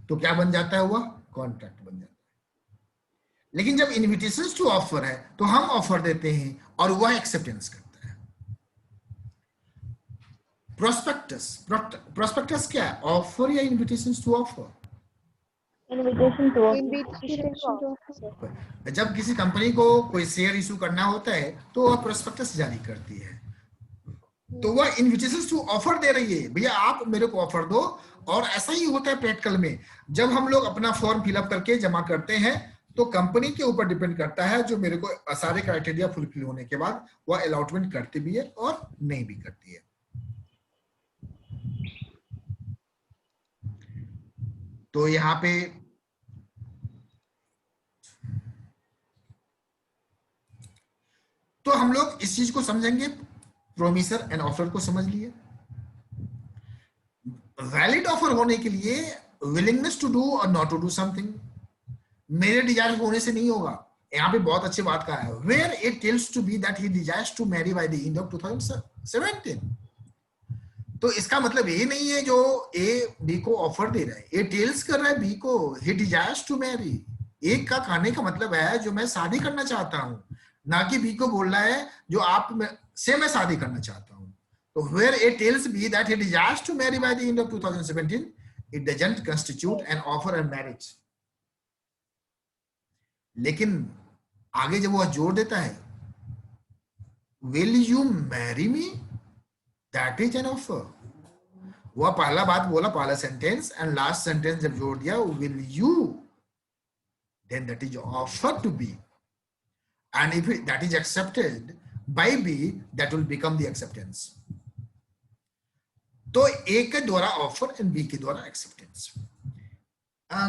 तो क्या बन जाता है? हुआ कॉन्ट्रैक्ट बन जाता है। लेकिन जब इनविटेशन टू ऑफर है तो हम ऑफर देते हैं और वह एक्सेप्टेंस करता है। प्रोस्पेक्टस क्या है, ऑफर या invitation to offer? Invitation to offer. Invitation to offer. जब किसी कंपनी को कोई शेयर इशू करना होता है तो वह प्रोस्पेक्टस जारी करती है, तो वह इनविटेशन टू ऑफर दे रही है, भैया आप मेरे को ऑफर दो। और ऐसा ही होता है प्रैक्टिकल में, जब हम लोग अपना फॉर्म फिलअप करके जमा करते हैं तो कंपनी के ऊपर डिपेंड करता है, जो मेरे को सारे क्राइटेरिया फुलफिल होने के बाद वह अलॉटमेंट करती भी है और नहीं भी करती है। तो यहाँ पे तो हम लोग इस चीज को समझेंगे, प्रोमिसर एंड ऑफर को समझ लिए। वैलिड ऑफर होने के लिए विलिंगनेस टू डू और नॉट टू डू समथिंग, मेरे डिजायर होने से नहीं होगा। यहाँ पे बहुत अच्छी बात कहा है, where it tells to be that he desires to marry by the end of 2017। तो इसका मतलब ये नहीं है जो ए बी को ऑफर दे रहा है, ए टेल्स कर रहा है बी को ही डिजायर्स टू मैरी। एक का कहने का मतलब है जो मैं शादी करना चाहता हूं, ना कि बी को बोल रहा है जो आप से मैं शादी करना चाहता हूं। तो where A tells B that he desires to marry by the end of 2017, it doesn't constitute an offer of marriage. लेकिन आगे जब वह जोड़ देता है will you marry me, that is an offer. वह पहला बात बोला, पहला सेंटेंस, एंड लास्ट सेंटेंस जब जोड़ दिया will you, then that is offer to B. And if that is accepted by B, that will become the acceptance. तो ए के द्वारा ऑफर एंड बी के द्वारा एक्सेप्टेंस।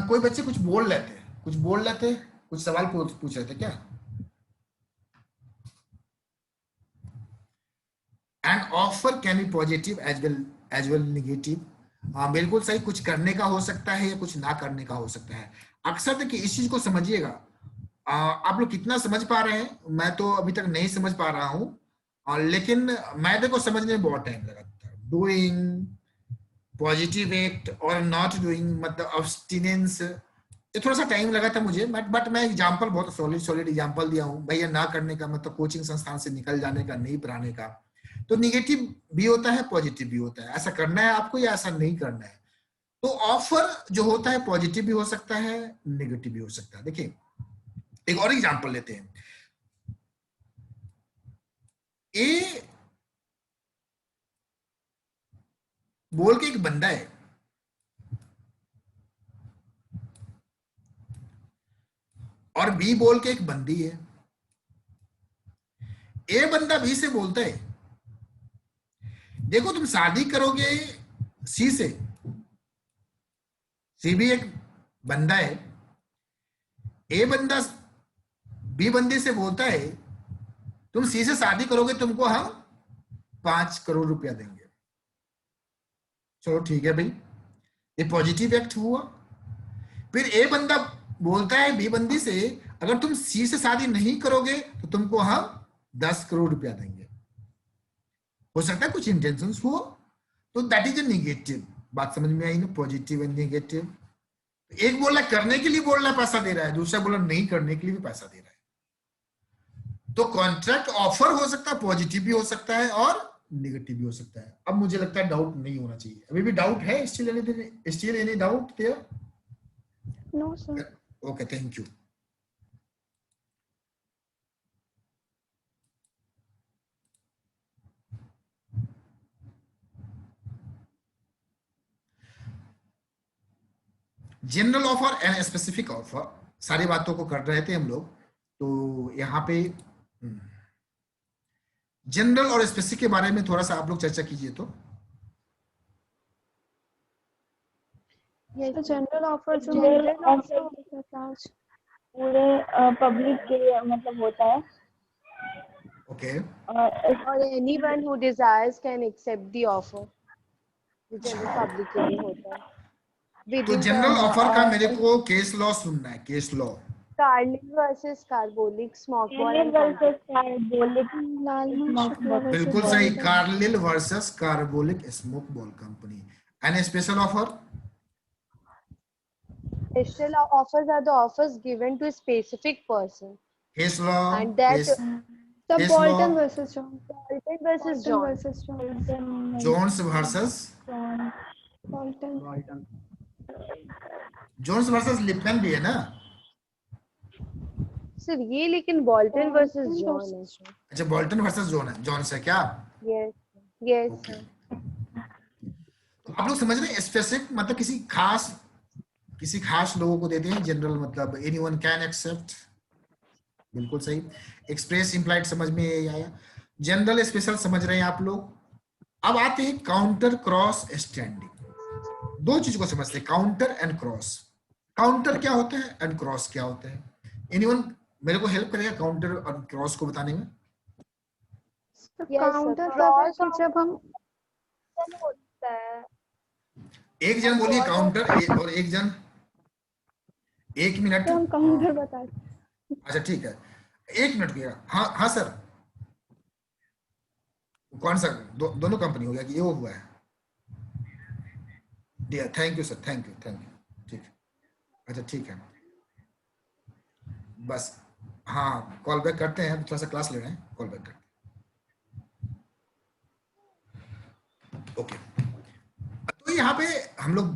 कोई बच्चे कुछ बोल रहे थे, कुछ सवाल पूछ रहे थे क्या? And offer can be positive as well negative. बिल्कुल सही, कुछ करने का हो सकता है या कुछ ना करने का हो सकता है। अक्सर देखिए इस चीज को समझिएगा, आप लोग कितना समझ पा रहे हैं? मैं तो अभी तक नहीं समझ पा रहा हूँ, और लेकिन मैथ्स को समझने में बहुत टाइम लगा था। डूइंग, पॉजिटिव एक्ट और नॉट डूइंग, मतलब अब्स्टिनेंस, ये थोड़ा सा टाइम लगा था मुझे, बट मैं एग्जांपल बहुत सॉलिड एग्जांपल दिया हूँ। भैया ना करने का मतलब कोचिंग संस्थान से निकल जाने का, नहीं पढ़ाने का। तो निगेटिव भी होता है, पॉजिटिव भी होता है। ऐसा करना है आपको या ऐसा नहीं करना है। तो ऑफर जो होता है पॉजिटिव भी हो सकता है, नेगेटिव भी हो सकता है। देखिए एक और एग्जांपल लेते हैं। ए बोल के एक बंदा है, और बी बोल के एक बंदी है। ए बंदा बी से बोलता है, देखो तुम शादी करोगे सी से। सी भी एक बंदा है। ए बंदा बी बंदी से बोलता है, तुम सी से शादी करोगे, तुमको हम 5 करोड़ रुपया देंगे। चलो ठीक है भाई, ये पॉजिटिव एक्ट हुआ। फिर ए बंदा बोलता है बी बंदी से, अगर तुम सी से शादी नहीं करोगे तो तुमको हम 10 करोड़ रुपया देंगे। हो सकता है कुछ इंटेंशंस हो, तो दैट इज ए नेगेटिव। बात समझ में आई ना, पॉजिटिव एंड नेगेटिव। एक बोल रहा है करने के लिए, बोल रहा है पैसा दे रहा है, दूसरा बोल रहा नहीं करने के लिए भी पैसा दे रहा है। तो कॉन्ट्रैक्ट ऑफर हो सकता है, पॉजिटिव भी हो सकता है और नेगेटिव भी हो सकता है। अब मुझे लगता है डाउट नहीं होना चाहिए। अभी भी डाउट है? Still any doubt there? No sir. Okay, thank you. General offer and specific offer, सारी बातों को कर रहे थे हम लोग। तो यहाँ पे जनरल और स्पेसिफिक के बारे में थोड़ा सा आप लोग चर्चा कीजिए। तो जनरल ऑफर जो जनरल ऑफर पूरे पब्लिक के लिए मतलब होता है। ओके, और anyone who desires can accept the offer, जो जनरल पब्लिक के लिए होता है। तो Within जनरल the ऑफर का मेरे को केस लॉ सुनना है, case law. Carlin versus Carbolic Smoke Ball Alien and versus Carbolic Lalman Smoke Shukla Ball। बिल्कुल वर्सेस सही, ball. Carlill versus carbolic smoke ball company. And special offer? Special offers are the offers given to a specific person, case law, and that तब case Bolton law, versus John. Carlton versus John. Versus John. Jones versus Bolton. Jones versus Lipton भी है ना? Sir ये लेकिन Bolton versus John है sir. अच्छा, Bolton versus zone है, John से क्या? Yes, yes okay. sir. तो आप लोग समझ रहे हैं, स्पेसिफिक मतलब किसी खास लोगों को देते हैं, जनरल मतलब एनीवन कैन एक्सेप्ट। बिल्कुल सही। एक्सप्रेस इंप्लाइड समझ में आया। जनरल स्पेशल समझ रहे हैं आप लोग। अब आते हैं काउंटर क्रॉस स्टैंडिंग। दो चीज को समझते हैं, काउंटर एंड क्रॉस। काउंटर क्या होता है एंड क्रॉस क्या होता है? एनीवन मेरे को हेल्प करेगा काउंटर और क्रॉस को बताने में? काउंटर तब है कि जब हम होता है। एक जन बोलिए काउंटर, और एक जन, 1 मिनट। हम काउंटर बताते। अच्छा ठीक है, 1 मिनट किया। हाँ हाँ सर, कौन सा दोनों कंपनी हो गया कि ये वो हुआ है? Dear, thank you sir, thank you. ठीक है, अच्छा ठीक है, बस हाँ, कॉल बैक करते हैं, थोड़ा सा क्लास ले रहे हैं, कॉल बैक करते हैं। ओके, तो यहाँ पे हम लोग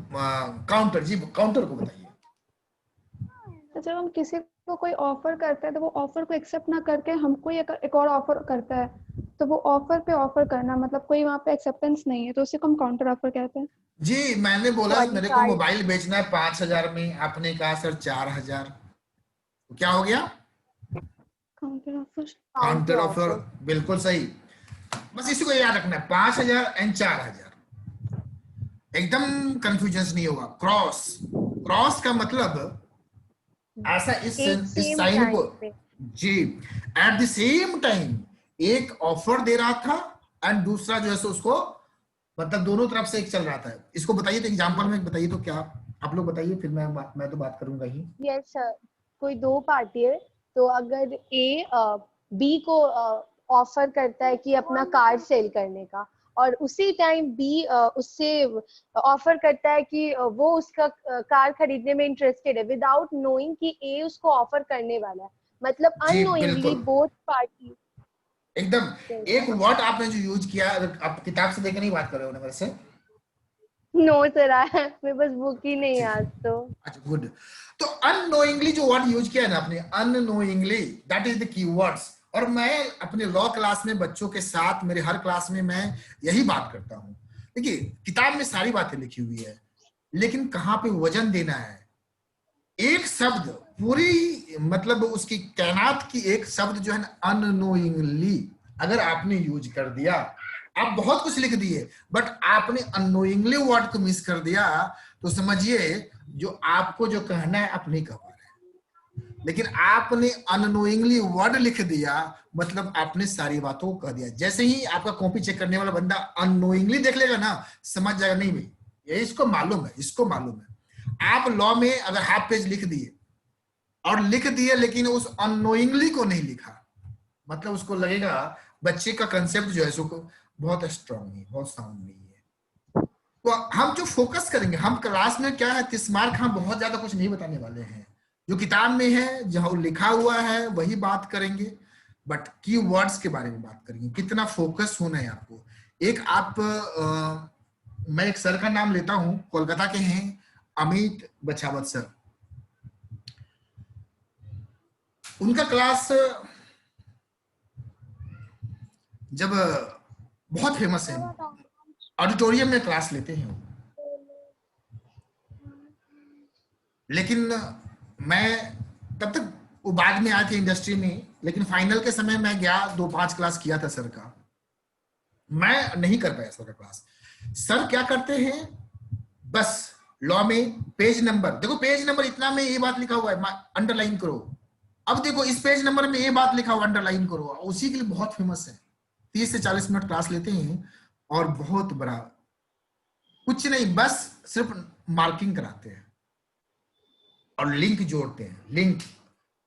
काउंटर, जी काउंटर को बताइए। जब हम किसी को कोई ऑफर करते हैं तो वो ऑफर को एक्सेप्ट ना करके हमको एक और ऑफर करता है, तो वो ऑफर पे ऑफर करना मतलब कोई वहाँ पे एक्सेप्टेंस नहीं है, तो उसे हम काउंटर ऑफर कहते हैं। जी मैंने बोला मेरे को मोबाइल बेचना है 5,000 में, आपने कहा सर 4,000, तो क्या हो गया? Counter offer. काउंटर ऑफर, बिल्कुल सही। बस इसी को याद रखना है, 5,000 एंड 4,000, एकदम कंफ्यूजन नहीं होगा। क्रॉस का मतलब ऐसा इस साइन को, जी एट द सेम टाइम एक ऑफर दे रहा था एंड दूसरा जो है सो उसको मतलब दोनों तरफ से एक चल रहा था। इसको बताइए, तो एग्जांपल में बताइए, तो क्या आप लोग बताइए, फिर मैं तो बात करूंगा ही। यस सर, कोई दो पार्टी है, तो अगर ए बी को ऑफर करता है कि अपना कार सेल करने का, और उसी टाइम बी उससे ऑफर करता है कि वो उसका कार खरीदने में इंटरेस्टेड है, विदाउट नोइंग कि ए उसको ऑफर करने वाला है, मतलब जी अननोइंगली बिल्कुल, बोथ पार्टी। एकदम। एक वर्ड आपने जो यूज किया, आप किताब से देख नहीं बात कर रहे हो ना मेरे से? नो सर, मेरे पास बुक ही नहीं है आज तो। अच्छा, गुड। तो अननोइंगली जो वर्ड यूज किया है ना आपने, unknowingly, that is the keywords. और मैं अपने लॉ क्लास में बच्चों के साथ, मेरे हर क्लास में मैं यही बात करता हूं। देखिए, किताब में सारी बातें लिखी हुई है, लेकिन कहां पे वजन देना है। एक शब्द पूरी, मतलब उसकी कैनात की एक शब्द जो है ना, अननोइंगली, अगर आपने यूज कर दिया, आप बहुत कुछ लिख दिए, बट आपने अननोइंगली वर्ड को मिस कर दिया, तो समझिए जो आपको जो कहना है आप नहीं कह पा रहे। लेकिन आपने अननोइंगली वर्ड लिख दिया, मतलब आपने सारी बातों को कह दिया। जैसे ही आपका कॉपी चेक करने वाला बंदा अननोइंगली देख लेगा ना, समझ जाएगा नहीं भाई ये इसको मालूम है, इसको मालूम है। आप लॉ में अगर हाफ पेज लिख दिए और लिख दिए, लेकिन उस अननोइंगली को नहीं लिखा, मतलब उसको लगेगा बच्चे का कंसेप्ट जो है सो बहुत स्ट्रांग नहीं, बहुत साउंड नहीं है। तो हम जो फोकस करेंगे, हम क्लास में क्या है, 30 मार्क, हम बहुत ज्यादा कुछ नहीं बताने वाले हैं। जो किताब में है, जहां लिखा हुआ है वही बात करेंगे, बट की वर्ड्स के बारे में बात करेंगे। कितना फोकस होना है आपको। एक आप मैं एक सर का नाम लेता हूं, कोलकाता के हैं, अमित बछावत सर। उनका क्लास जब बहुत फेमस है, ऑडिटोरियम में क्लास लेते हैं वो। लेकिन मैं तब तक, वो बाद में आए थे इंडस्ट्री में, लेकिन फाइनल के समय मैं गया, 2-5 क्लास किया था सर का, मैं नहीं कर पाया सर का क्लास। सर क्या करते हैं, बस लॉ में पेज नंबर देखो, पेज नंबर इतना में ये बात लिखा हुआ है, अंडरलाइन करो। अब देखो इस पेज नंबर में ये बात लिखा हुआ, अंडरलाइन करो। उसी के लिए बहुत फेमस है। 30 से 40 मिनट क्लास लेते हैं और बहुत बड़ा, कुछ नहीं, बस सिर्फ मार्किंग कराते हैं और लिंक जोड़ते हैं। लिंक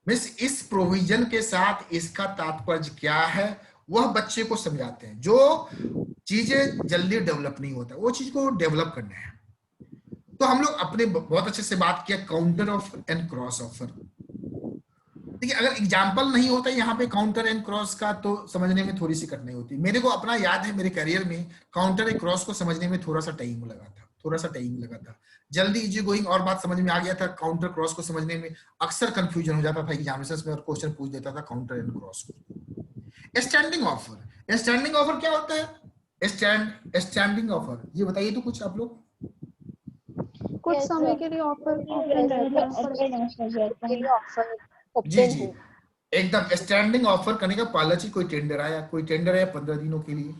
मीन्स इस प्रोविजन के साथ इसका तात्पर्य क्या है, वह बच्चे को समझाते हैं। जो चीजें जल्दी डेवलप नहीं होता, वो चीज को डेवलप करना है। तो हम लोग अपने बहुत अच्छे से बात किया counter offer and cross offer. देखिए, अगर एग्जाम्पल नहीं होता यहाँ पे काउंटर एंड क्रॉस का, तो समझने में थोड़ी सी कठिनाई होती। मेरे को अपना याद है, मेरे करियर में काउंटर एंड क्रॉस को समझने में थोड़ा सा टाइम लगा था। जल्दी इजी गोइंग और बात समझ में आ गया था। काउंटर क्रॉस को समझने में अक्सर कंफ्यूजन हो जाता था एग्जामिनेशंस में, और क्वेश्चन पूछ देता था काउंटर एंड क्रॉस को। स्टैंडिंग ऑफर, स्टैंडिंग ऑफर क्या होता है? स्टैंडिंग ऑफर, ये बताइए तो कुछ आप लोग। कुछ Yes, समय sir. के लिए ऑफर Yes, ओपन sir. रहता कुछ है। समय के लिए ऑफर जी ओपन जी, हो। एकदम स्टैंडिंग ऑफर करने का पहला चीज, कोई टेंडर आया, 15 दिनों के लिए,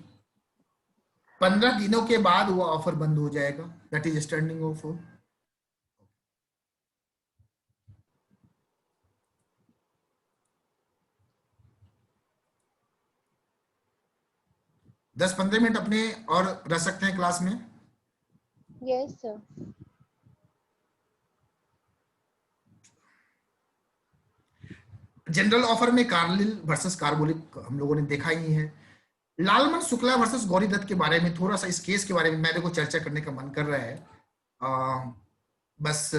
15 दिनों के बाद वो ऑफर बंद हो जाएगा, दैट इज स्टैंडिंग ऑफर। दस 15 मिनट अपने और रह सकते हैं क्लास में। Yes, sir. जनरल ऑफर में कार्लिल वर्सेस कार्बोलिक हम लोगों ने देखा ही है। लालमन शुक्ला वर्सेस गौरी दत्त के बारे में थोड़ा सा, इस केस के बारे में मेरे को चर्चा करने का मन कर रहा है। बस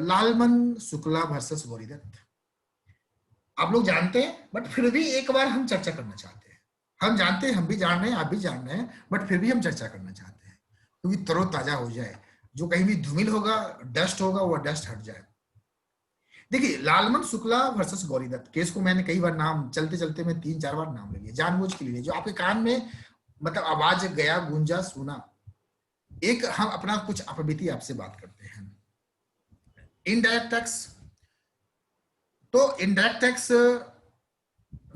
लालमन शुक्ला वर्सेस गौरी दत्त आप लोग जानते हैं, बट फिर भी एक बार हम चर्चा करना चाहते हैं। हम जानते हैं, हम भी जान रहे हैं, आप भी जान रहे हैं, बट फिर भी हम चर्चा करना चाहते हैं, क्योंकि तरोताजा हो जाए। जो कहीं भी धूमिल होगा, डस्ट होगा, वो डस्ट हट जाए। देखिए, लालमन शुक्ला वर्सेस गौरी दत्त केस को मैंने कई बार नाम, चलते चलते मैं 3-4 बार नाम ले लिया, जानबूझ के लिए, जो आपके कान में मतलब आवाज गया, गूंजा, सुना। एक हम अपना कुछ अपबीती आपसे बात करते हैं। इनडायरेक्ट टैक्स, तो इनडायरेक्ट टैक्स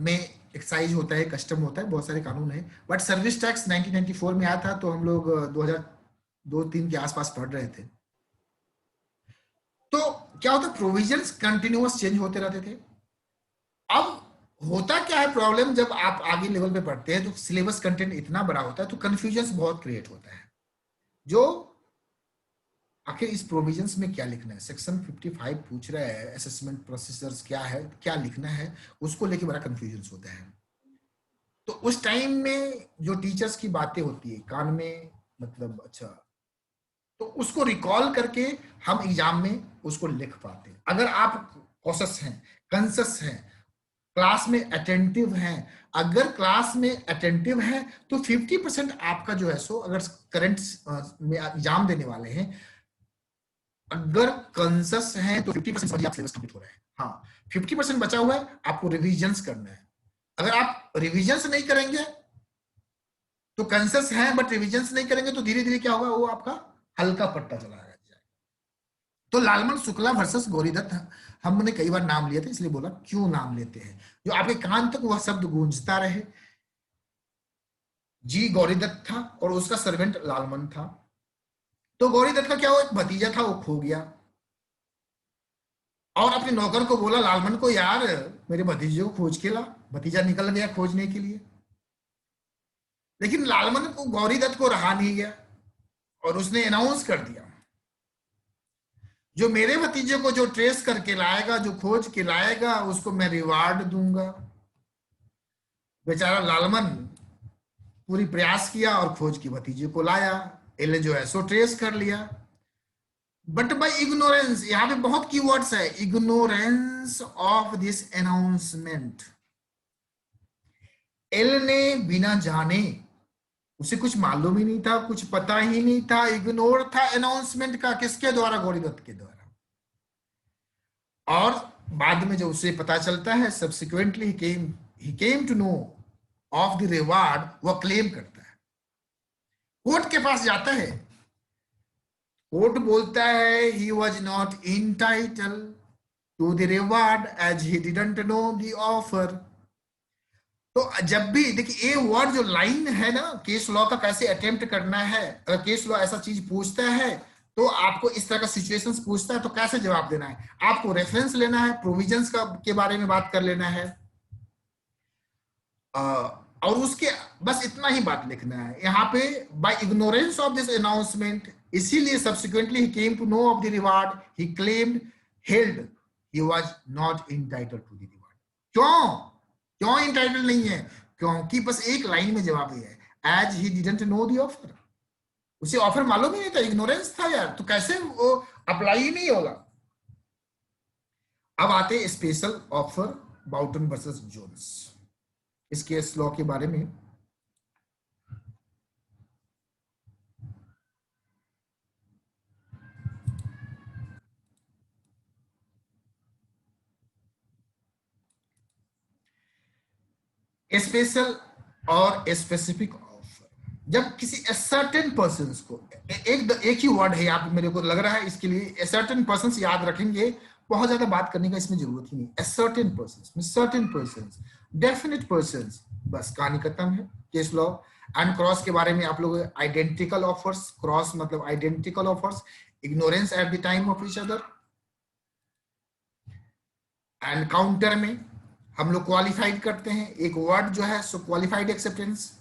में एक्साइज होता है, कस्टम होता है, बहुत सारे कानून है। बट सर्विस टैक्स 1994 में आया था, तो हम लोग 2002-3 के आसपास पढ़ रहे थे। तो क्या होता है, प्रोविजंस कंटिन्यूअस चेंज होते रहते थे। अब होता क्या है प्रॉब्लम, जब आप आगे लेवल पे पढ़ते हैं तो सिलेबस कंटेंट इतना बड़ा होता है, तो कंफ्यूजन बहुत क्रिएट होता है। जो आखिर इस प्रोविजंस में क्या लिखना है। सेक्शन 55 पूछ रहा है असेसमेंट प्रोसीजर्स क्या है, क्या लिखना है, उसको लेके बड़ा कंफ्यूजन होता है। तो उस टाइम में जो टीचर्स की बातें होती है कान में, मतलब अच्छा, तो उसको रिकॉल करके हम एग्जाम में उसको लिख पाते हैं। अगर आप कॉशस हैं, कंसस हैं, क्लास में अटेंटिव हैं, अगर क्लास में अटेंटिव है तो 50% आपका जो है सो, अगर करंट में एग्जाम देने वाले हैं, अगर कंसस है तो 50% समझिए आप सिलेबस कंप्लीट हो रहा है। हाँ, 50% बचा हुआ है, आपको रिविजन्स करना है। अगर आप रिविजन्स नहीं करेंगे तो कंसस है बट रिविजन्स नहीं करेंगे तो धीरे धीरे क्या होगा, वो आपका हल्का पट्टा चला जाएगा। तो लालमन शुक्ला वर्सेस गौरीदत्त हमने कई बार नाम लिया था, इसलिए बोला क्यों नाम लेते हैं, जो आपके कान तक वह शब्द गूंजता रहे। जी गौरीदत्त था और उसका सर्वेंट लालमन था। तो गौरीदत्त का क्या हुआ, एक भतीजा था, वो खो गया और अपने नौकर को बोला लालमन को, यार मेरे भतीजे को खोज के ला। भतीजा निकल गया खोजने के लिए, लेकिन लालमन को, गौरीदत्त को रहा नहीं गया और उसने अनाउंस कर दिया, जो मेरे भतीजे को जो ट्रेस करके लाएगा, जो खोज के लाएगा, उसको मैं रिवार्ड दूंगा। बेचारा लालमन पूरी प्रयास किया और खोज के भतीजे को लाया, एल जो है सो ट्रेस कर लिया। बट बाय इग्नोरेंस, यहां पे बहुत कीवर्ड्स है, ignorance of this announcement. L ने बिना जाने, उसे कुछ मालूम ही नहीं था, कुछ पता ही नहीं था, इग्नोर था अनाउंसमेंट का। किसके द्वारा, गौरीदत्त के द्वारा। और बाद में जब उसे पता चलता है, subsequently he came to know of the reward, वह क्लेम करता है, कोर्ट के पास जाता है। कोर्ट बोलता है he was not entitled to the reward as he didn't know the offer. तो जब भी देखिए ये वर्ड जो लाइन है ना, केस लॉ का कैसे अटेम्प्ट करना है, अगर केस लॉ ऐसा चीज पूछता है तो आपको इस तरह का सिचुएशंस पूछता है तो कैसे जवाब देना है, आपको रेफरेंस लेना है, प्रोविजंस का के बारे में बात कर लेना है, और उसके बस इतना ही बात लिखना है यहाँ पे, by ignorance of this announcement, इसीलिए subsequently he came to know of the reward, he claimed, held he was not entitled to the reward. क्यों इंटाइटल नहीं है, क्योंकि बस एक लाइन में जवाब ये है, as he didn't know the offer, उसे ऑफर मालूम ही नहीं था, इग्नोरेंस था यार, तो कैसे वो अप्लाई ही नहीं होगा। अब आते स्पेशल ऑफर, बाउटन वर्सेस जोन्स, इस केस लॉ के बारे में। स्पेशल और स्पेसिफिक ऑफर, जब किसी सर्टेन पर्सन को, एक ही वर्ड है आप मेरे को लग रहा है, इसके लिए सर्टेन पर्सन याद रखेंगे, बहुत ज्यादा बात करने का इसमें जरूरत ही नहीं। Certain person, certain person, definite person, बस कहानी खत्म है केस लॉ। एंड क्रॉस के बारे में आप लोग, आइडेंटिकल ऑफर्स, क्रॉस मतलब identical offers, ignorance at the time of each other. And counter में हम लोग क्वालिफाइड करते हैं, एक वर्ड जो है सो क्वालिफाइड एक्सेप्टेंस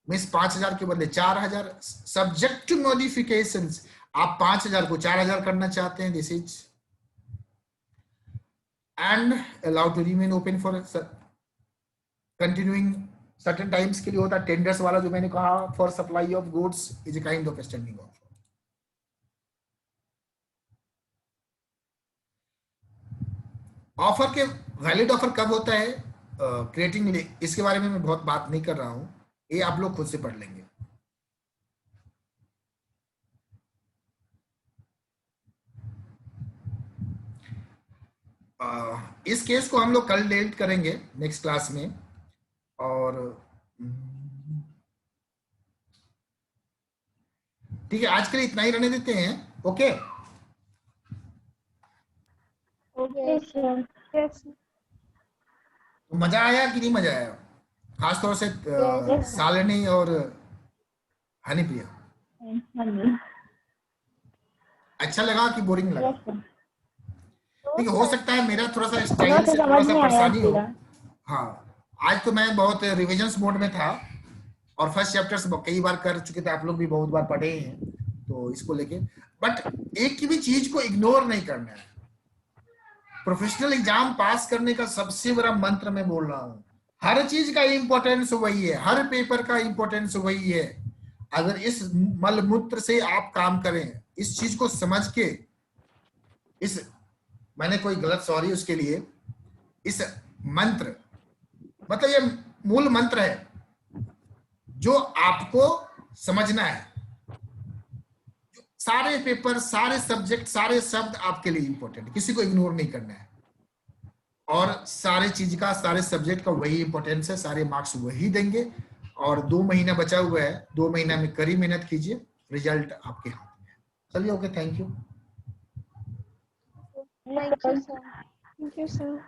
मींस 5000 के बदले 4000, सब्जेक्ट टू मॉडिफिकेशंस, आप 5000 को 4000 करना चाहते हैं, this is. And allowed to remain open for continuing certain times के लिए होता है। टेंडर्स वाला जो मैंने कहा, for supply of goods is a kind of standing offer. Offer के वैलिड ऑफर कब होता है, क्रिएटिंग, इसके बारे में मैं बहुत बात नहीं कर रहा हूं, ये आप लोग खुद से पढ़ लेंगे। इस केस को हम लोग कल डील करेंगे नेक्स्ट क्लास में, और ठीक है, आज के लिए इतना ही रहने देते हैं। Okay okay sir. यस तो मजा आया कि नहीं मजा आया, खासतौर से शालिनी और हनीप्रिया, हाँ जी। अच्छा लगा कि बोरिंग लगा? Yes sir. ठीक है, हो सकता है मेरा थोड़ा सा स्टाइल थोड़ा से सा थोड़ा समझ सा नहीं आया परेशानी हो। पूरा। हाँ, आज तो मैं बहुत रिविजन्स मोड में था और फर्स्ट चैप्टर्स कई बार कर चुके थे, आप लोग भी बहुत बार पढ़े हैं, तो इसको लेके, बट एक की भी चीज को इग्नोर नहीं करना है। प्रोफेशनल एग्जाम पास करने का सबसे बड़ा मंत्र मैं बोल रहा हूँ, हर चीज का इंपॉर्टेंस वही है, हर पेपर का इंपॉर्टेंस वही है। अगर इस मल मूत्र से आप काम करें, इस चीज को समझ के, इस मैंने कोई गलत सॉरी उसके लिए, इस मंत्र मतलब ये मूल मंत्र है जो आपको समझना है। सारे पेपर, सारे सब्जेक्ट, सारे शब्द आपके लिए इंपॉर्टेंट, किसी को इग्नोर नहीं करना है। और सारे चीज का, सारे सब्जेक्ट का वही इंपॉर्टेंस है, सारे मार्क्स वही देंगे। और 2 महीना बचा हुआ है, 2 महीना में कड़ी मेहनत कीजिए, रिजल्ट आपके हाथ में है। चलिए, okay, thank you. Thank you sir. Thank you sir.